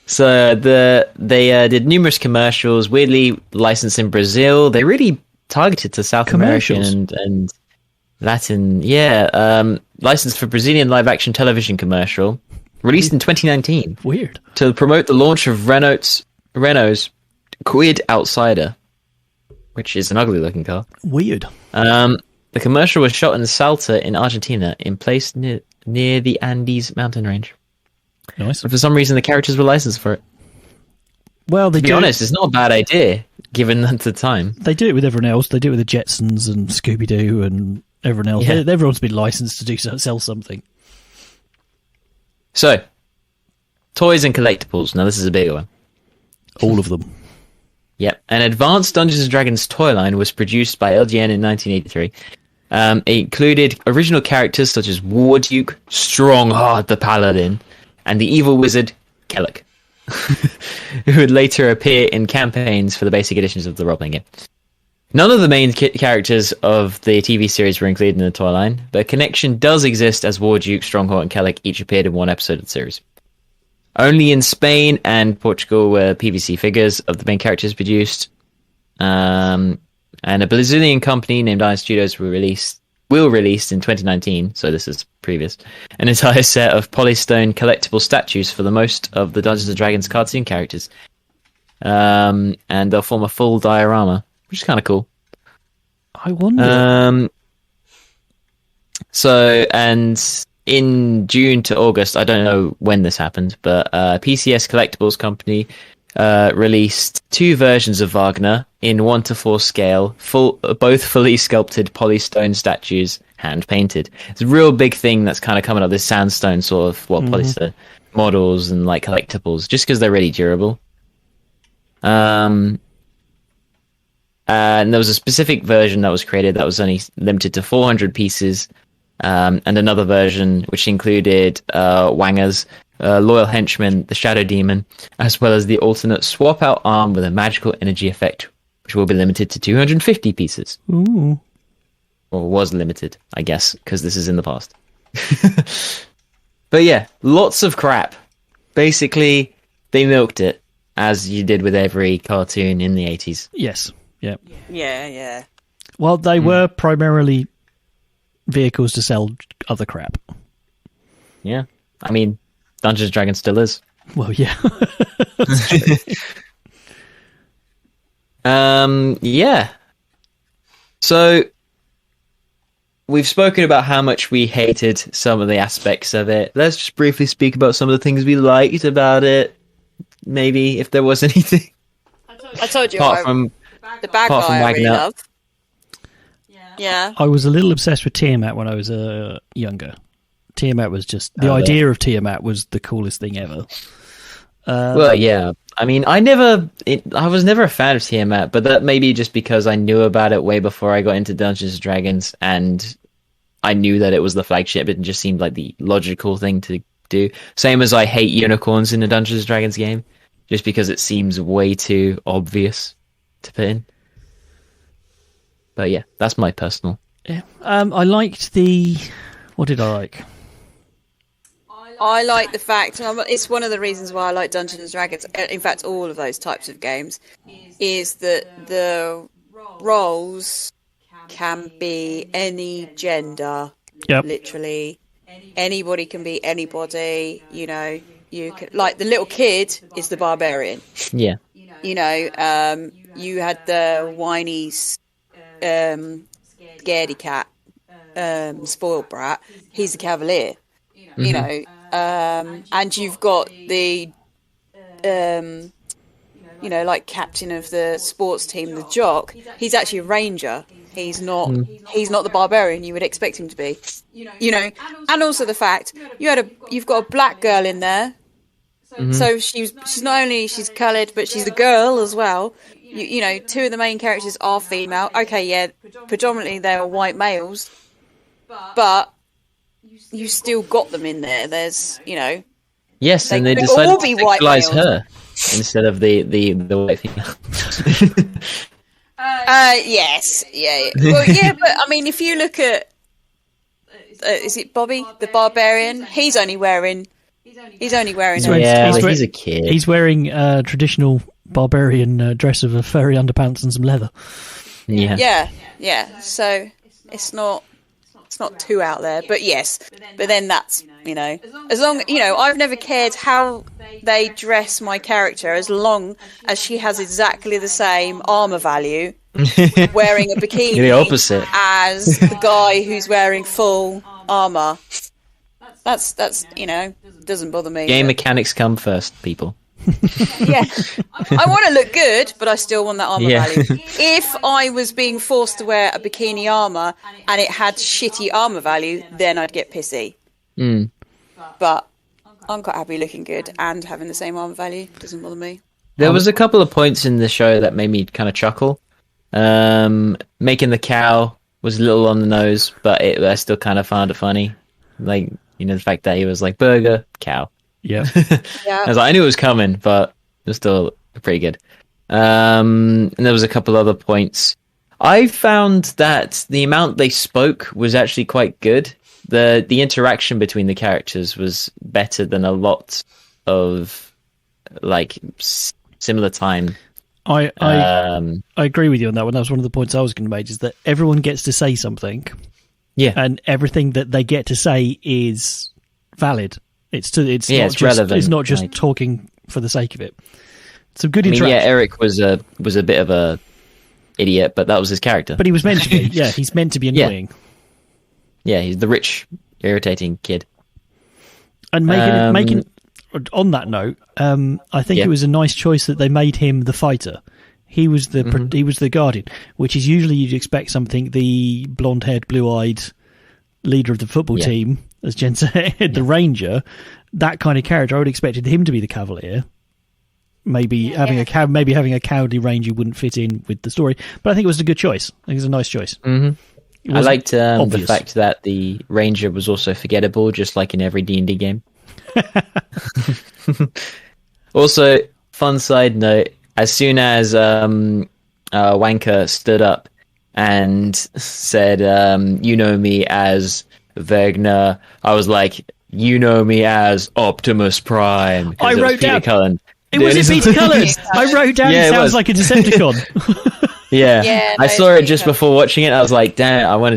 [SPEAKER 1] So, they did numerous commercials, weirdly licensed in Brazil. They really targeted to South American and Latin. Yeah, licensed for Brazilian live-action television commercial. Released in 2019.
[SPEAKER 2] Weird.
[SPEAKER 1] To promote the launch of Renault's Quid Outsider, which is an ugly-looking car.
[SPEAKER 2] Weird.
[SPEAKER 1] The commercial was shot in Salta in Argentina, in place near the Andes mountain range.
[SPEAKER 2] Nice.
[SPEAKER 1] But for some reason, the characters were licensed for it.
[SPEAKER 2] Well,
[SPEAKER 1] to be honest, it's not a bad idea, given the time.
[SPEAKER 2] They do it with everyone else. They do it with the Jetsons and Scooby-Doo and everyone else.
[SPEAKER 1] Yeah.
[SPEAKER 2] Everyone's been licensed to sell something.
[SPEAKER 1] So, toys and collectibles. Now, this is a big one.
[SPEAKER 2] All of them.
[SPEAKER 1] Yep. An advanced Dungeons & Dragons toy line was produced by LGN in 1983. It included original characters such as Warduke, Strongheart the Paladin, and the evil wizard, Kellic, who would later appear in campaigns for the basic editions of the role-playing game. None of the main characters of the TV series were included in the toy line, but a connection does exist as Warduke, Strongheart, and Kellic each appeared in one episode of the series. Only in Spain and Portugal were PVC figures of the main characters produced. And a Brazilian company named Iron Studios will release in 2019, so this is previous, an entire set of polystone collectible statues for the most of the Dungeons & Dragons cartoon characters. And they'll form a full diorama, which is kind of cool.
[SPEAKER 2] I wonder.
[SPEAKER 1] So, and in June to August, I don't know when this happened, but PCS Collectibles Company released 2 versions of Wagner in 1:4 scale, both fully sculpted polystone statues, hand painted. It's a real big thing that's kind of coming up, this sandstone sort of polystone models and like collectibles, just because they're really durable. And there was a specific version that was created that was only limited to 400 pieces. And another version which included Wangers, Loyal Henchman, the Shadow Demon, as well as the alternate swap-out arm with a magical energy effect, which will be limited to 250 pieces.
[SPEAKER 2] Ooh.
[SPEAKER 1] Or was limited, I guess, because this is in the past. But yeah, lots of crap. Basically, they milked it, as you did with every cartoon in the 80s.
[SPEAKER 2] Yes. Yeah.
[SPEAKER 3] Yeah.
[SPEAKER 2] Well, they were primarily vehicles to sell other crap.
[SPEAKER 1] Yeah. I mean, Dungeons & Dragons still is.
[SPEAKER 2] Well, yeah.
[SPEAKER 1] Yeah. So, we've spoken about how much we hated some of the aspects of it. Let's just briefly speak about some of the things we liked about it. Maybe, if there was anything.
[SPEAKER 3] I told you,
[SPEAKER 1] Apart from
[SPEAKER 3] the bad
[SPEAKER 1] apart from
[SPEAKER 3] guy I really
[SPEAKER 1] Wagner.
[SPEAKER 3] love. Yeah.
[SPEAKER 2] I was a little obsessed with Tiamat when I was younger. Tiamat was just... The idea of Tiamat was the coolest thing ever.
[SPEAKER 1] Well, yeah. I mean, I was never a fan of Tiamat, but that may be just because I knew about it way before I got into Dungeons & Dragons, and I knew that it was the flagship. It just seemed like the logical thing to do. Same as I hate unicorns in a Dungeons & Dragons game, just because it seems way too obvious to put in. But yeah, that's my personal.
[SPEAKER 2] Yeah. I liked the... What did I like?
[SPEAKER 3] I like the fact, it's one of the reasons why I like Dungeons & Dragons, in fact all of those types of games, is that the roles can be any gender, literally. Anybody can be anybody, you know, you can, like the little kid is the barbarian.
[SPEAKER 1] Yeah.
[SPEAKER 3] You know, you had the whiny, scaredy cat, spoiled brat, he's the Cavalier. You know, and you've got the, you know, like captain of the sports team, the jock. He's actually a ranger. He's not the barbarian you would expect him to be. You know, and also the fact you've got a black girl in there. So she's not only she's coloured, but she's a girl as well. You know, 2 of the main characters are female. Okay, yeah, predominantly they are white males, but you still got them in there. There's, you know...
[SPEAKER 1] Yes, and they decided to sexualize her instead of the white female.
[SPEAKER 3] Yes, yeah. Well, yeah, but I mean, if you look at... is it Bobby, the Barbarian? He's only wearing... He's
[SPEAKER 2] he's
[SPEAKER 1] a kid.
[SPEAKER 2] He's wearing a traditional barbarian dress of a furry underpants and some leather.
[SPEAKER 3] Yeah. So it's not too out there, but yes. But then that's, you know, as long, you know, I've never cared how they dress my character as long as she has exactly the same armor value, wearing a bikini,
[SPEAKER 1] the opposite
[SPEAKER 3] as the guy who's wearing full armor. That's you know, doesn't bother me.
[SPEAKER 1] Game mechanics come first, people.
[SPEAKER 3] Yeah, I want to look good, but I still want that armor value. If I was being forced to wear a bikini armor and it had shitty armor value, then I'd get pissy. But I'm quite happy looking good and having the same armor value. Doesn't bother me.
[SPEAKER 1] There was a couple of points in the show that made me kind of chuckle. Making the cow was a little on the nose, but I still kind of found it funny. Like, you know, the fact that he was like, burger, cow.
[SPEAKER 2] Yeah.
[SPEAKER 3] Yeah.
[SPEAKER 1] I was like, I knew it was coming, but it was still pretty good. And there was a couple other points. I found that the amount they spoke was actually quite good. The interaction between the characters was better than a lot of like similar time.
[SPEAKER 2] I agree with you on that one. That was one of the points I was going to make, is that everyone gets to say something.
[SPEAKER 1] Yeah.
[SPEAKER 2] And everything that they get to say is valid. It's
[SPEAKER 1] relevant.
[SPEAKER 2] It's not just talking for the sake of it. Some good interaction.
[SPEAKER 1] Yeah, Eric was a bit of a idiot, but that was his character.
[SPEAKER 2] But he was meant to be. Yeah, he's meant to be annoying.
[SPEAKER 1] Yeah, he's the rich, irritating kid.
[SPEAKER 2] And making on that note, I think it was a nice choice that they made him the fighter. He was the guardian, which is usually you'd expect something, the blonde-haired, blue-eyed leader of the football team, as Jen said, the ranger, that kind of character. I would have expected him to be the Cavalier. Maybe having a cowardly ranger wouldn't fit in with the story, but I think it was a good choice. I think it was a nice choice.
[SPEAKER 1] I liked the fact that the ranger was also forgettable, just like in every D&D game. Also, fun side note, as soon as Wanker stood up and said, you know me as Vegna, I was like, you know me as Optimus Prime.
[SPEAKER 2] I wrote down
[SPEAKER 1] Cullen.
[SPEAKER 2] It was in Peter Cullen. I wrote down he sounds like a Decepticon.
[SPEAKER 1] Yeah, I saw it just before watching it. I was like, damn, I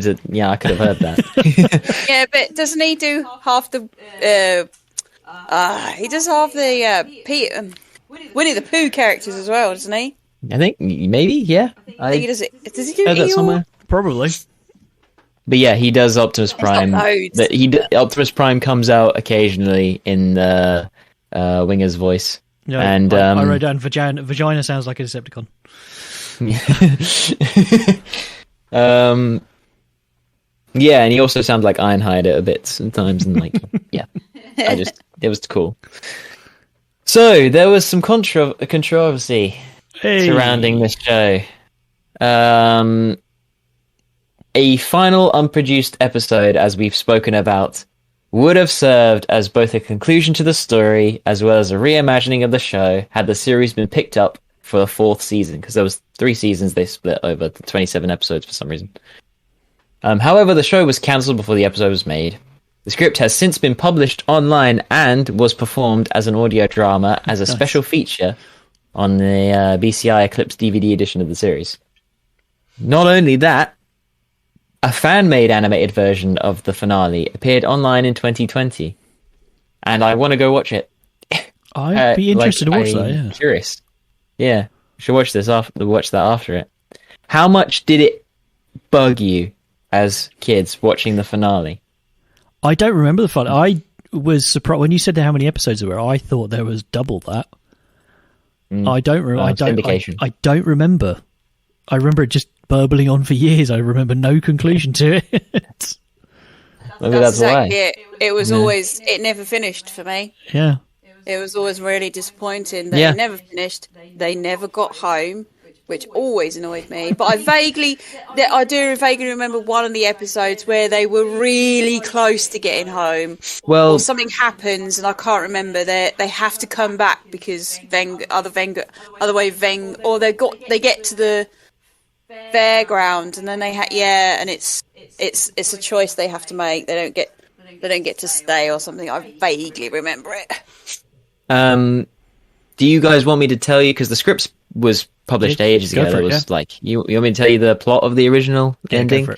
[SPEAKER 1] could have heard that.
[SPEAKER 3] Yeah, but doesn't he do half the he does half the Winnie the Pooh characters as well, doesn't he?
[SPEAKER 1] I think maybe, yeah.
[SPEAKER 3] I think he does it. Does he do
[SPEAKER 1] heard that somewhere?
[SPEAKER 2] Probably.
[SPEAKER 1] But yeah, he does Optimus Prime. Optimus Prime comes out occasionally in the Winger's voice.
[SPEAKER 2] Yeah,
[SPEAKER 1] and
[SPEAKER 2] I wrote down vagina sounds like a Decepticon.
[SPEAKER 1] Yeah, and he also sounds like Ironhide a bit sometimes, and like, yeah, it was cool. So there was some controversy surrounding this show. A final unproduced episode, as we've spoken about, would have served as both a conclusion to the story as well as a reimagining of the show had the series been picked up for a fourth season, because there was 3 seasons they split over 27 episodes for some reason. However, the show was cancelled before the episode was made. The script has since been published online and was performed as an audio drama as a special feature on the BCI Eclipse DVD edition of the series. Not only that, a fan-made animated version of the finale appeared online in 2020, and I want to go watch it.
[SPEAKER 2] I'd be interested to watch that.
[SPEAKER 1] I'm curious. Yeah, should watch that after it. How much did it bug you as kids watching the finale?
[SPEAKER 2] I don't remember the finale. I was surprised when you said how many episodes there were. I thought there was double that. I don't remember. I don't remember. I remember it just burbling on for years. I remember no conclusion to it.
[SPEAKER 1] Maybe that's
[SPEAKER 3] exactly
[SPEAKER 1] why.
[SPEAKER 3] It was always, it never finished for me.
[SPEAKER 2] Yeah.
[SPEAKER 3] It was always really disappointing that it never finished. They never got home, which always annoyed me. But I do vaguely remember one of the episodes where they were really close to getting home.
[SPEAKER 1] Well,
[SPEAKER 3] or something happens, and I can't remember. They have to come back because they get to the fairground, and then and it's a choice they have to make. They don't get to stay or something. I vaguely remember it.
[SPEAKER 1] Do you guys want me to tell you, because the script was published ages ago? It was like, you want me to tell you the plot of the original ending?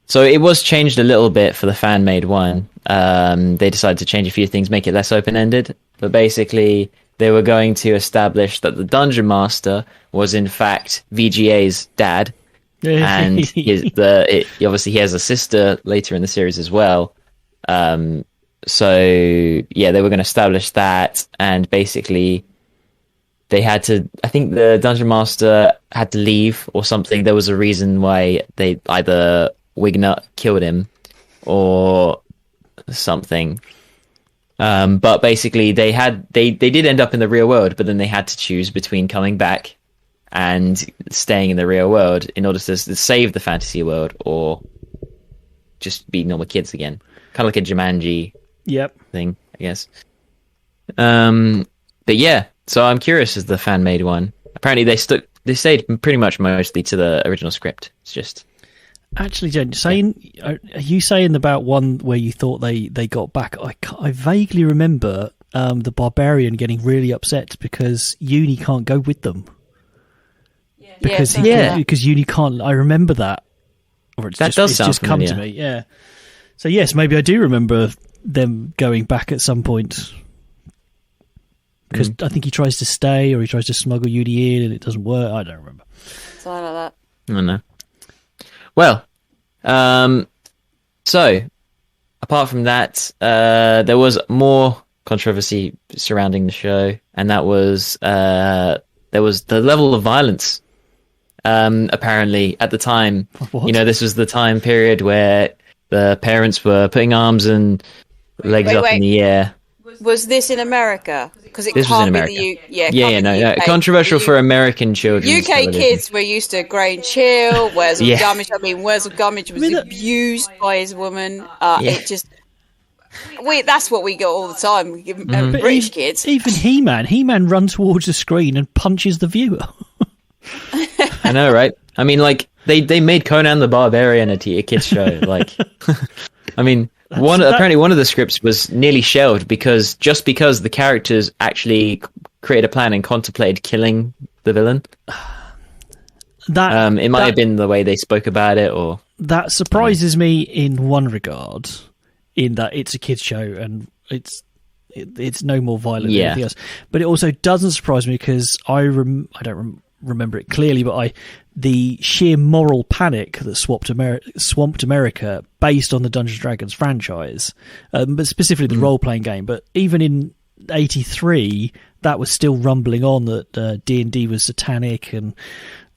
[SPEAKER 1] So it was changed a little bit for the fan-made one. They decided to change a few things, make it less open-ended, but basically they were going to establish that the Dungeon Master was in fact VGA's dad, and obviously he has a sister later in the series as well. So yeah, they were going to establish that, and basically they had to. I think the dungeon master had to leave or something. There was a reason why they either Wignut killed him or something. But basically, they did end up in the real world, but then they had to choose between coming back and staying in the real world in order to save the fantasy world, or just be normal kids again, kind of like a Jumanji thing, I guess. But yeah, so I'm curious as the fan made one. Apparently, they stayed pretty much mostly to the original script. It's just.
[SPEAKER 2] Actually, Jen, are you saying about one where you thought they got back? I vaguely remember the Barbarian getting really upset because Uni can't go with them. Because Uni can't. I remember that. Or it's just come to me. Yeah. So yes, maybe I do remember them going back at some point. Because I think he tries to stay, or he tries to smuggle Uni in, and it doesn't work. I don't remember.
[SPEAKER 3] Something like that.
[SPEAKER 1] I don't know. Well, so apart from that, there was more controversy surrounding the show, and that was there was the level of violence. Apparently, at the time, this was the time period where the parents were putting arms and legs up in the air.
[SPEAKER 3] Was this in America? Because
[SPEAKER 1] this was in America. Controversial for American children.
[SPEAKER 3] UK kids were used to growing chill. Wurzel Gummidge. I mean, Wurzel Gummidge was abused by his woman. It just. That's what we got all the time. British kids.
[SPEAKER 2] Even He-Man runs towards the screen and punches the viewer.
[SPEAKER 1] I know, right? I mean, like they made Conan the Barbarian a kids show. Like, I mean. Apparently one of the scripts was nearly shelved because the characters actually created a plan and contemplated killing the villain. It might have been the way they spoke about it, or
[SPEAKER 2] that surprises me in one regard, in that it's a kids show and it's no more violent than anything else. But it also doesn't surprise me because I don't remember it clearly, but the sheer moral panic that swamped America based on the Dungeons & Dragons franchise, but specifically the role-playing game. But even in 1983, that was still rumbling on that D&D was satanic and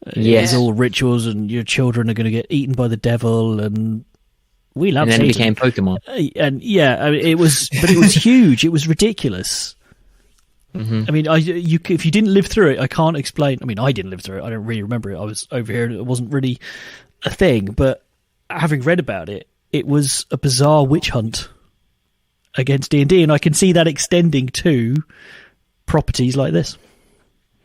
[SPEAKER 2] it's all rituals and your children are going to get eaten by the devil, and we love Satan.
[SPEAKER 1] And then it became Pokemon.
[SPEAKER 2] And it was huge. It was ridiculous. Mm-hmm. I mean, if you didn't live through it, I can't explain. I mean, I didn't live through it. I don't really remember it. I was over here and it wasn't really a thing. But having read about it, it was a bizarre witch hunt against D&D, and I can see that extending to properties like this.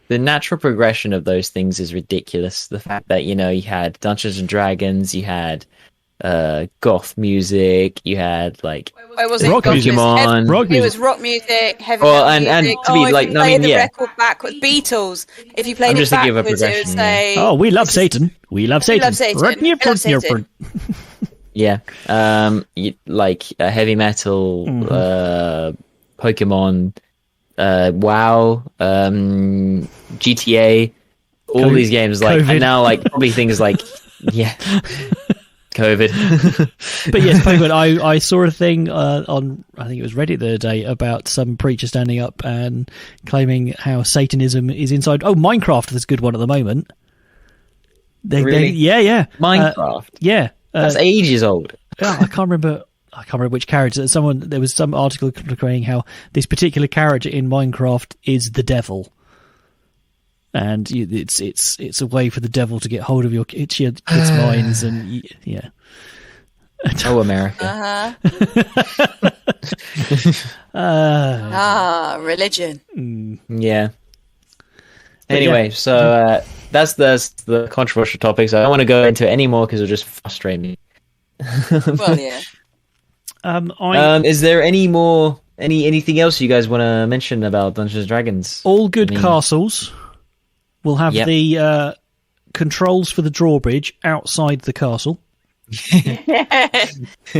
[SPEAKER 1] The natural progression of those things is ridiculous. The fact that, you had Dungeons and Dragons, you had goth music, you had like
[SPEAKER 2] rock music.
[SPEAKER 3] It was rock music, heavy metal music. The record backwards, Beatles. If you played it backwards, it would say,
[SPEAKER 2] "Oh, we love Satan. We love Satan."
[SPEAKER 1] Yeah, like heavy metal, Pokemon, WoW, GTA, all these games. Like
[SPEAKER 2] COVID.
[SPEAKER 1] And now, like probably things like COVID.
[SPEAKER 2] But yes, Pokemon. I saw a thing on, I think it was Reddit the other day, about some preacher standing up and claiming how Satanism is inside. Oh, Minecraft is a good one at the moment.
[SPEAKER 1] Really?
[SPEAKER 2] Minecraft.
[SPEAKER 1] That's ages old.
[SPEAKER 2] I can't remember which character. There was some article claiming how this particular character in Minecraft is the devil. And it's a way for the devil to get hold of your kids' minds, and
[SPEAKER 1] Oh, America!
[SPEAKER 3] Religion.
[SPEAKER 1] Yeah. Anyway, so that's the controversial topics. I don't want to go into it anymore because it'll just frustrate me.
[SPEAKER 3] Well, yeah.
[SPEAKER 1] Is there anything else you guys want to mention about Dungeons and Dragons?
[SPEAKER 2] All good castles will have the controls for the drawbridge outside the castle.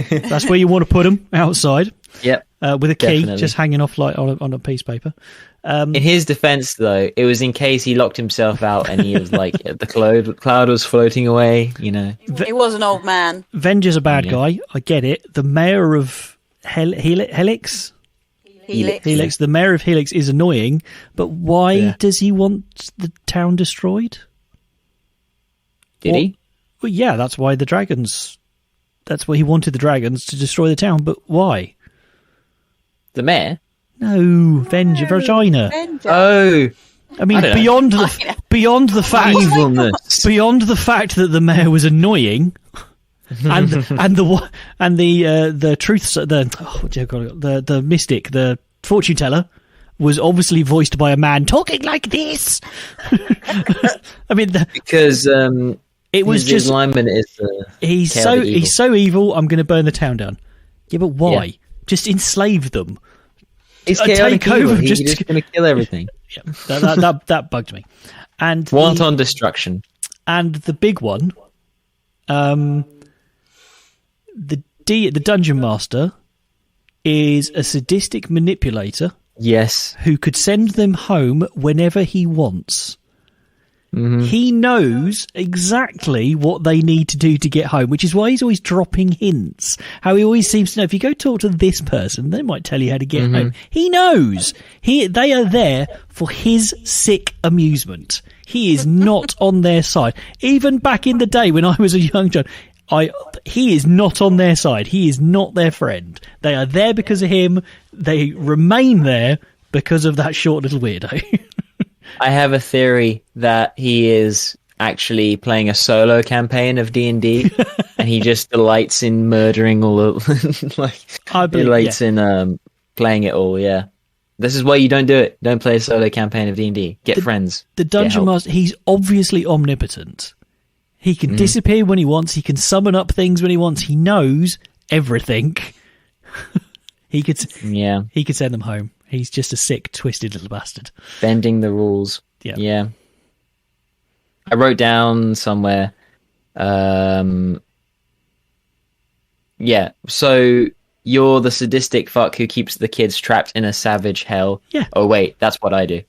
[SPEAKER 2] That's where you want to put them, outside.
[SPEAKER 1] Yep.
[SPEAKER 2] With a key
[SPEAKER 1] Definitely.
[SPEAKER 2] just hanging off like on a piece of paper.
[SPEAKER 1] In his defense, though, it was in case he locked himself out and he was like the cloud was floating away. He
[SPEAKER 3] was an old man.
[SPEAKER 2] Venger's a bad guy. I get it. The mayor of Helix
[SPEAKER 3] Helix.
[SPEAKER 2] The mayor of Helix is annoying, but why does he want the town destroyed?
[SPEAKER 1] Did he?
[SPEAKER 2] Well, yeah, that's why the dragons. That's why he wanted the dragons to destroy the town. But why?
[SPEAKER 1] The mayor?
[SPEAKER 2] No, Vagina.
[SPEAKER 1] Oh,
[SPEAKER 2] I mean, beyond the fact that the mayor was annoying, and the mystic, the fortune teller, was obviously voiced by a man talking like this. I mean,
[SPEAKER 1] because
[SPEAKER 2] it was
[SPEAKER 1] his alignment is
[SPEAKER 2] he's so evil. I'm going to burn the town down. Yeah, but why? Yeah. Just enslave them.
[SPEAKER 1] He's take over. He's just going to kill everything.
[SPEAKER 2] Yeah, that bugged me. And
[SPEAKER 1] wanton destruction.
[SPEAKER 2] And the big one, the dungeon master is a sadistic manipulator.
[SPEAKER 1] Yes,
[SPEAKER 2] who could send them home whenever he wants. Mm-hmm. He knows exactly what they need to do to get home, which is why he's always dropping hints. How he always seems to know, if you go talk to this person, they might tell you how to get home. He knows. They are there for his sick amusement. He is not on their side. Even back in the day when I was a young child, he is not on their side. He is not their friend. They are there because of him. They remain there because of that short little weirdo.
[SPEAKER 1] I have a theory that he is actually playing a solo campaign of D&D, and he just delights in murdering all of in playing it all. Yeah, this is why you don't do it. Don't play a solo campaign of D&D. Get friends.
[SPEAKER 2] The dungeon master. He's obviously omnipotent. He can disappear when he wants. He can summon up things when he wants. He knows everything. He could send them home. He's just a sick, twisted little bastard.
[SPEAKER 1] Bending the rules. Yeah. I wrote down somewhere. So you're the sadistic fuck who keeps the kids trapped in a savage hell.
[SPEAKER 2] Yeah.
[SPEAKER 1] Oh, wait, that's what I do.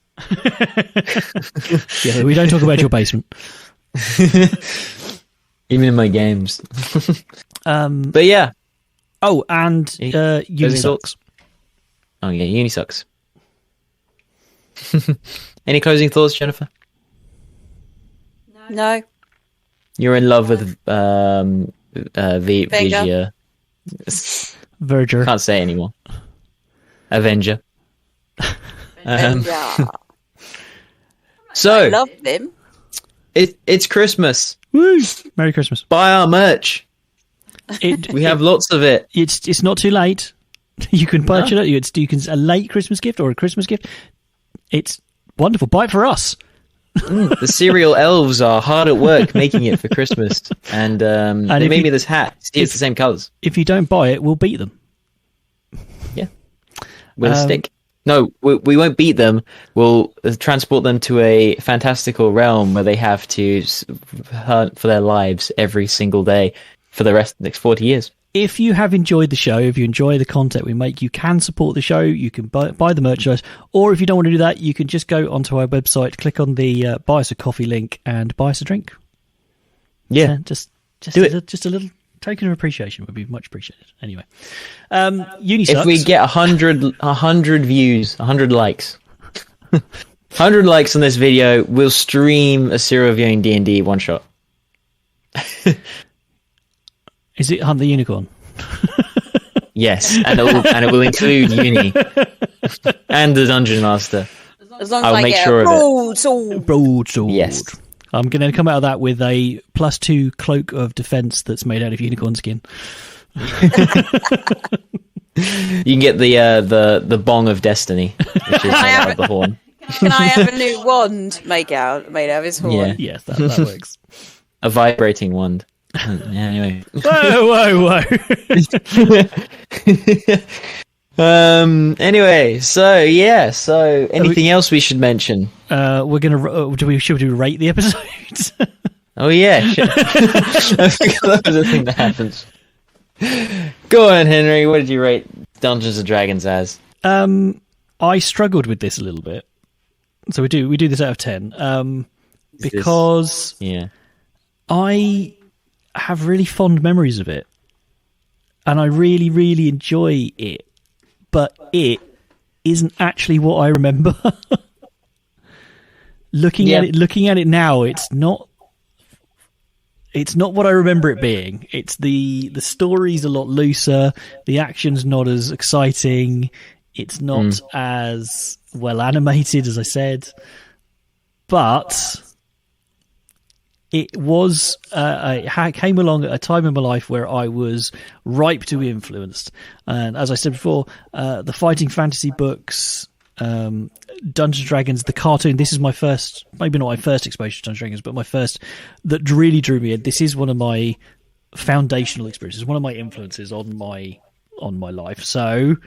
[SPEAKER 2] Yeah, we don't talk about your basement.
[SPEAKER 1] Even in my games. But yeah.
[SPEAKER 2] Oh, and Unisocks.
[SPEAKER 1] Oh yeah, Unisocks. Any closing thoughts, Jennifer?
[SPEAKER 3] No.
[SPEAKER 1] You're in love with Vigia.
[SPEAKER 2] Verger.
[SPEAKER 1] Can't say it anymore. Avenger. So
[SPEAKER 3] I love them.
[SPEAKER 1] It's Christmas.
[SPEAKER 2] Woo! Merry Christmas.
[SPEAKER 1] Buy our merch. We have lots of it.
[SPEAKER 2] It's not too late. You can purchase it. You can a late Christmas gift or a Christmas gift. It's wonderful. Buy it for us.
[SPEAKER 1] The cereal elves are hard at work making it for Christmas, and they made me this hat. It's the same colours.
[SPEAKER 2] If you don't buy it, we'll beat them.
[SPEAKER 1] Yeah, with a stick. No, we won't beat them. We'll transport them to a fantastical realm where they have to hunt for their lives every single day for the rest of the next 40 years.
[SPEAKER 2] If you have enjoyed the show, if you enjoy the content we make, you can support the show. You can buy the merchandise. Or if you don't want to do that, you can just go onto our website, click on the buy us a coffee link and buy us a drink.
[SPEAKER 1] Yeah.
[SPEAKER 2] Just do it. Just a little token of appreciation would be much appreciated. Anyway. Unisocks.
[SPEAKER 1] If we get 100 views, 100 likes, 100 likes on this video, we'll stream a serial viewing D&D one shot.
[SPEAKER 2] Is it Hunt the Unicorn?
[SPEAKER 1] Yes, and it will include Uni and the Dungeon Master.
[SPEAKER 3] As long as I'll make sure of it.
[SPEAKER 2] Broadsword.
[SPEAKER 1] Yes.
[SPEAKER 2] I'm going to come out of that with a +2 cloak of defense that's made out of unicorn skin.
[SPEAKER 1] You can get the bong of destiny, which is made out of the horn.
[SPEAKER 3] Can I have a new wand made out of his horn?
[SPEAKER 1] Yeah.
[SPEAKER 2] Yes, that works.
[SPEAKER 1] A vibrating wand. Anyway.
[SPEAKER 2] Whoa.
[SPEAKER 1] Anyway, so anything else we should mention?
[SPEAKER 2] We're gonna should we rate the episodes?
[SPEAKER 1] Oh yeah, I forgot that was a thing that happens. Go on, Henry. What did you rate Dungeons and Dragons as?
[SPEAKER 2] I struggled with this a little bit, so we do this out of 10 because I have really fond memories of it, and I really, really enjoy it. But it isn't actually what I remember. Looking at it now, it's not what I remember it being. It's the story's a lot looser, the action's not as exciting, it's not as well animated as I said, but it was it came along at a time in my life where I was ripe to be influenced. And as I said before, the fighting fantasy books, Dungeons & Dragons, the cartoon, this is my first, maybe not my first exposure to Dungeons & Dragons, but my first that really drew me in. This is one of my foundational experiences, one of my influences on my life. So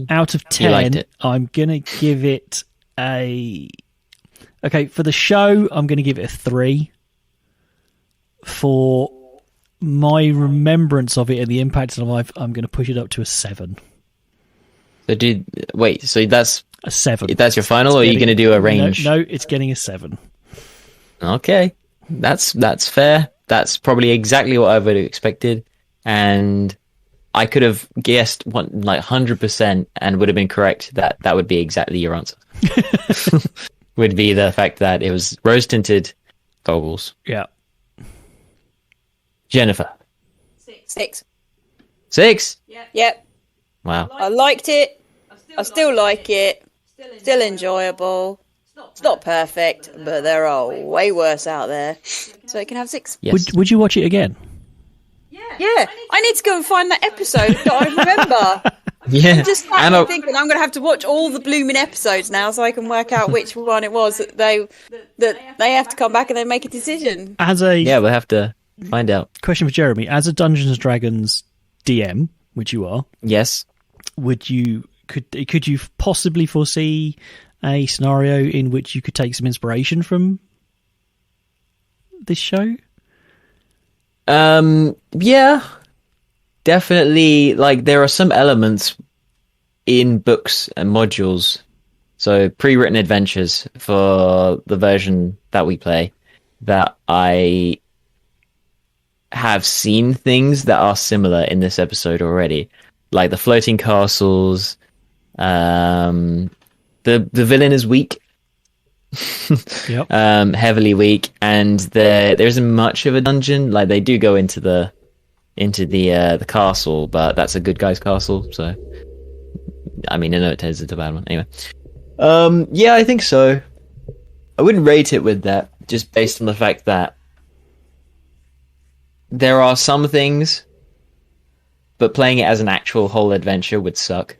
[SPEAKER 2] out of 10, I'm going to give it for the show, I'm going to give it a 3. For my remembrance of it and the impact on my life, I'm going to push it up to a 7.
[SPEAKER 1] So that's
[SPEAKER 2] a 7.
[SPEAKER 1] That's your final, or are you going to do a range?
[SPEAKER 2] No, it's getting a 7.
[SPEAKER 1] Okay, that's fair. That's probably exactly what I would have expected, and I could have guessed 100% and would have been correct. That would be exactly your answer. Would be the fact that it was rose tinted goggles.
[SPEAKER 2] Yeah.
[SPEAKER 1] Jennifer.
[SPEAKER 3] 6.
[SPEAKER 1] 6?
[SPEAKER 3] Yep.
[SPEAKER 1] Wow.
[SPEAKER 3] I liked it. I still like it. Still enjoyable. It's not perfect, but there are way worse out there. So it can have 6.
[SPEAKER 1] Yes.
[SPEAKER 2] Would you watch it again?
[SPEAKER 3] Yeah. I need to go and find that episode that I remember.
[SPEAKER 1] Yeah.
[SPEAKER 3] I'm just thinking I'm going to have to watch all the blooming episodes now so I can work out which one it was that they have to come back and then make a decision.
[SPEAKER 1] We'll have to find out.
[SPEAKER 2] Question for Jeremy: as a Dungeons & Dragons DM, which you are,
[SPEAKER 1] yes,
[SPEAKER 2] could you possibly foresee a scenario in which you could take some inspiration from this show?
[SPEAKER 1] Yeah, definitely. Like, there are some elements in books and modules, so pre-written adventures for the version that we play, that I have seen things that are similar in this episode already, like the floating castles. The villain is weak.
[SPEAKER 2] Yep.
[SPEAKER 1] Heavily weak, and there isn't much of a dungeon. Like, they do go into the castle, but that's a good guy's castle, so I mean, I know it is a bad one anyway. Yeah, I think so. I wouldn't rate it with that, just based on the fact that there are some things, but playing it as an actual whole adventure would suck.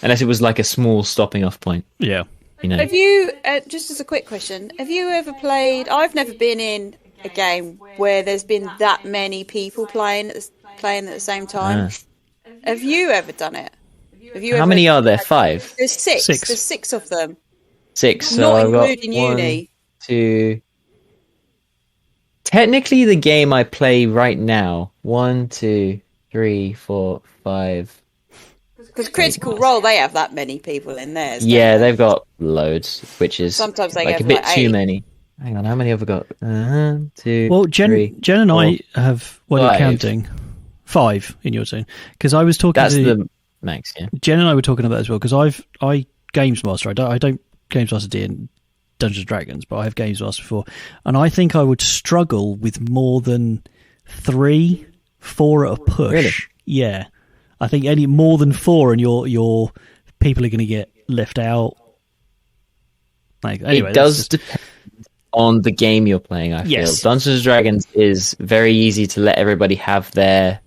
[SPEAKER 1] Unless it was like a small stopping off point.
[SPEAKER 2] Yeah.
[SPEAKER 1] You know.
[SPEAKER 3] Have you, just as a quick question, have you ever played... I've never been in a game where there's been that many people playing at the same time. Have you ever done it?
[SPEAKER 1] How many are there? 5?
[SPEAKER 3] There's 6.
[SPEAKER 2] 6.
[SPEAKER 3] There's 6 of them.
[SPEAKER 1] 6. So
[SPEAKER 3] Not
[SPEAKER 1] I've got
[SPEAKER 3] including uni.
[SPEAKER 1] 1, 2... Technically, the game I play right now, 1, 2, 3, 4, 5...
[SPEAKER 3] Because Critical Role, they have that many people in theirs.
[SPEAKER 1] Yeah, they've got loads, which is
[SPEAKER 3] sometimes they
[SPEAKER 1] like
[SPEAKER 3] get
[SPEAKER 1] a bit
[SPEAKER 3] like
[SPEAKER 1] too
[SPEAKER 3] 8.
[SPEAKER 1] many. Hang on, how many have we got? 2,
[SPEAKER 2] Well, Jen
[SPEAKER 1] 3,
[SPEAKER 2] and
[SPEAKER 1] 4,
[SPEAKER 2] I have, what are you
[SPEAKER 1] 5.
[SPEAKER 2] counting? 5 in your team. Because I was talking
[SPEAKER 1] That's
[SPEAKER 2] to...
[SPEAKER 1] the max, yeah.
[SPEAKER 2] Jen and I were talking about that as well, because I Games Master. I don't Games Master in Dungeons & Dragons, but I have Games Master before. And I think I would struggle with more than 3, 4 at a push.
[SPEAKER 1] Really?
[SPEAKER 2] Yeah. I think any more than 4 and your people are going to get left out. Like, anyway,
[SPEAKER 1] it does depend on the game you're playing, I feel.
[SPEAKER 2] Yes.
[SPEAKER 1] Dungeons & Dragons is very easy to let everybody have their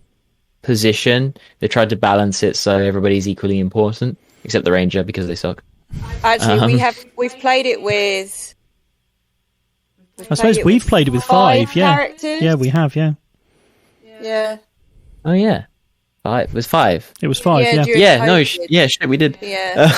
[SPEAKER 1] position. They tried to balance it so everybody's equally important, except the ranger, because they suck.
[SPEAKER 3] Actually, we've played it with...
[SPEAKER 2] I suppose we've played it with 5, yeah.
[SPEAKER 3] characters.
[SPEAKER 2] Yeah, we have, yeah.
[SPEAKER 3] Yeah.
[SPEAKER 1] Oh, yeah. 5. It was 5.
[SPEAKER 2] It was 5, yeah.
[SPEAKER 3] during
[SPEAKER 1] Yeah, no,
[SPEAKER 3] COVID.
[SPEAKER 1] shit, we did.
[SPEAKER 3] Yeah.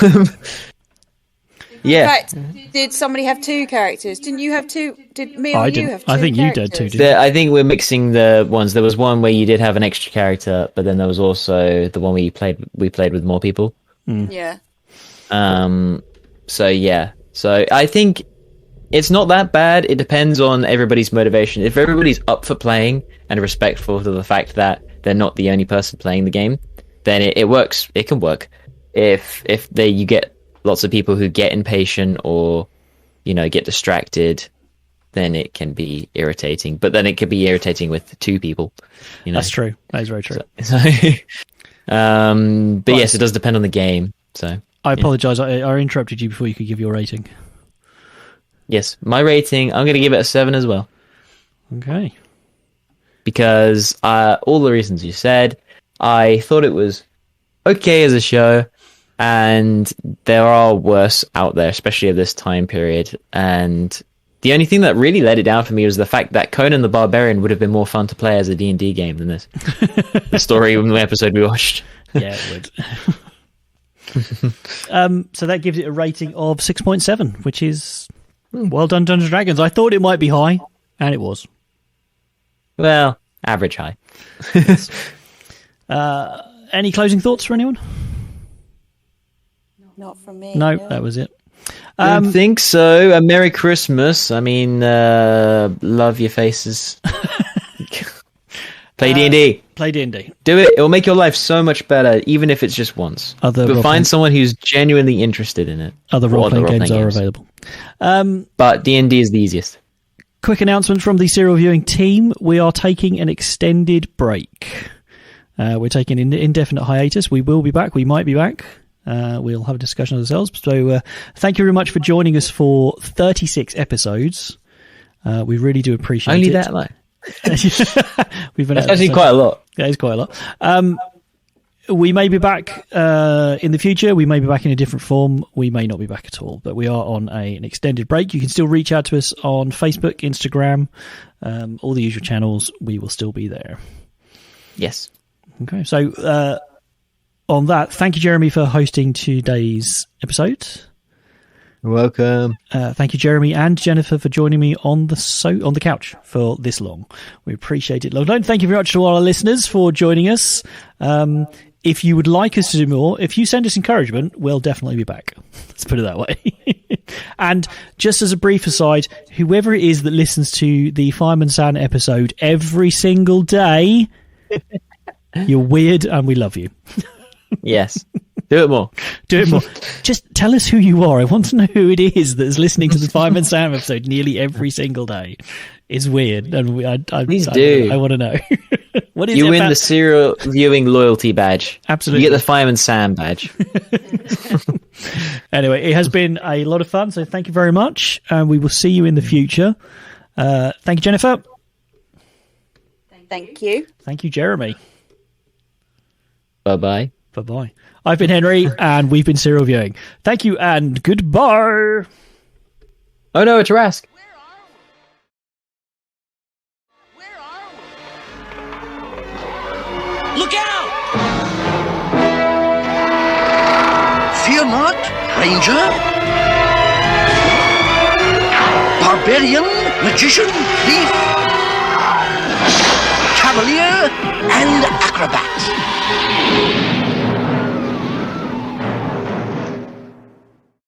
[SPEAKER 1] Yeah.
[SPEAKER 3] In fact, did somebody have 2 characters? Didn't you have 2? Did me or
[SPEAKER 2] I
[SPEAKER 3] you
[SPEAKER 2] didn't.
[SPEAKER 3] have 2
[SPEAKER 2] I think you did
[SPEAKER 3] characters?
[SPEAKER 2] too,
[SPEAKER 1] I think we're mixing the ones. There was one where you did have an extra character, but then there was also the one where we played with more people.
[SPEAKER 3] Yeah.
[SPEAKER 1] So yeah. So I think it's not that bad. It depends on everybody's motivation. If everybody's up for playing and respectful to the fact that they're not the only person playing the game, then it works. It can work. if you get lots of people who get impatient or get distracted, then it can be irritating. But then it could be irritating with two people.
[SPEAKER 2] That's true. That is very true.
[SPEAKER 1] But yes, it does depend on the game. So
[SPEAKER 2] I apologise. I interrupted you before you could give your rating.
[SPEAKER 1] Yes, my rating, I'm going to give it a 7 as well.
[SPEAKER 2] Okay.
[SPEAKER 1] Because all the reasons you said, I thought it was okay as a show, and there are worse out there, especially at this time period. And the only thing that really let it down for me was the fact that Conan the Barbarian would have been more fun to play as a D&D game than this. The story in the episode we watched.
[SPEAKER 2] Yeah, it would. So that gives it a rating of 6.7, which is well done, Dungeons & Dragons. I thought it might be high, and it was.
[SPEAKER 1] Well, average high.
[SPEAKER 2] Any closing thoughts for anyone?
[SPEAKER 3] Not from me.
[SPEAKER 2] No, that was it.
[SPEAKER 1] I don't think so. A Merry Christmas. I mean, love your faces. Play D&D.
[SPEAKER 2] Play D&D.
[SPEAKER 1] Do it. It will make your life so much better, even if it's just once. But find someone who's genuinely interested in it.
[SPEAKER 2] Other role-playing games are available.
[SPEAKER 1] But D&D is the easiest.
[SPEAKER 2] Quick announcement from the serial viewing team. We are taking an extended break. We're taking an indefinite hiatus. We will be back. We might be back. We'll have a discussion ourselves. So thank you very much for joining us for 36 episodes. We really do appreciate it.
[SPEAKER 1] Only that, like.
[SPEAKER 2] We've been
[SPEAKER 1] That's actually quite a lot.
[SPEAKER 2] Yeah, it's quite a lot. We may be back in the future. We may be back in a different form. We may not be back at all. But we are on an extended break. You can still reach out to us on Facebook, Instagram, all the usual channels. We will still be there.
[SPEAKER 1] Yes.
[SPEAKER 2] Okay. So on that, thank you, Jeremy, for hosting today's episode.
[SPEAKER 1] You're welcome.
[SPEAKER 2] Thank you, Jeremy and Jennifer, for joining me on the couch for this long. We appreciate it. Thank you very much to all our listeners for joining us. If you would like us to do more, if you send us encouragement, we'll definitely be back. Let's put it that way. And just as a brief aside, whoever it is that listens to the Fireman Sam episode every single day, you're weird and we love you.
[SPEAKER 1] Yes. Do it more. Do it more.
[SPEAKER 2] Just tell us who you are. I want to know who it is that's listening to the Fireman Sam episode nearly every single day. It's weird. And
[SPEAKER 1] Please do.
[SPEAKER 2] I want to know. What is
[SPEAKER 1] you win the serial viewing loyalty badge.
[SPEAKER 2] Absolutely.
[SPEAKER 1] You get the Fireman Sam badge.
[SPEAKER 2] Anyway, it has been a lot of fun. So thank you very much. And we will see you in the future. Thank you, Jennifer.
[SPEAKER 3] Thank you.
[SPEAKER 2] Thank you, Jeremy.
[SPEAKER 1] Bye-bye.
[SPEAKER 2] Bye-bye. I've been Henry, and we've been serial viewing. Thank you, and goodbye.
[SPEAKER 1] Oh no, it's Rask.
[SPEAKER 4] Where are we? Look out!
[SPEAKER 5] Fear not, Ranger. Barbarian, Magician, Thief, Cavalier, and Acrobat.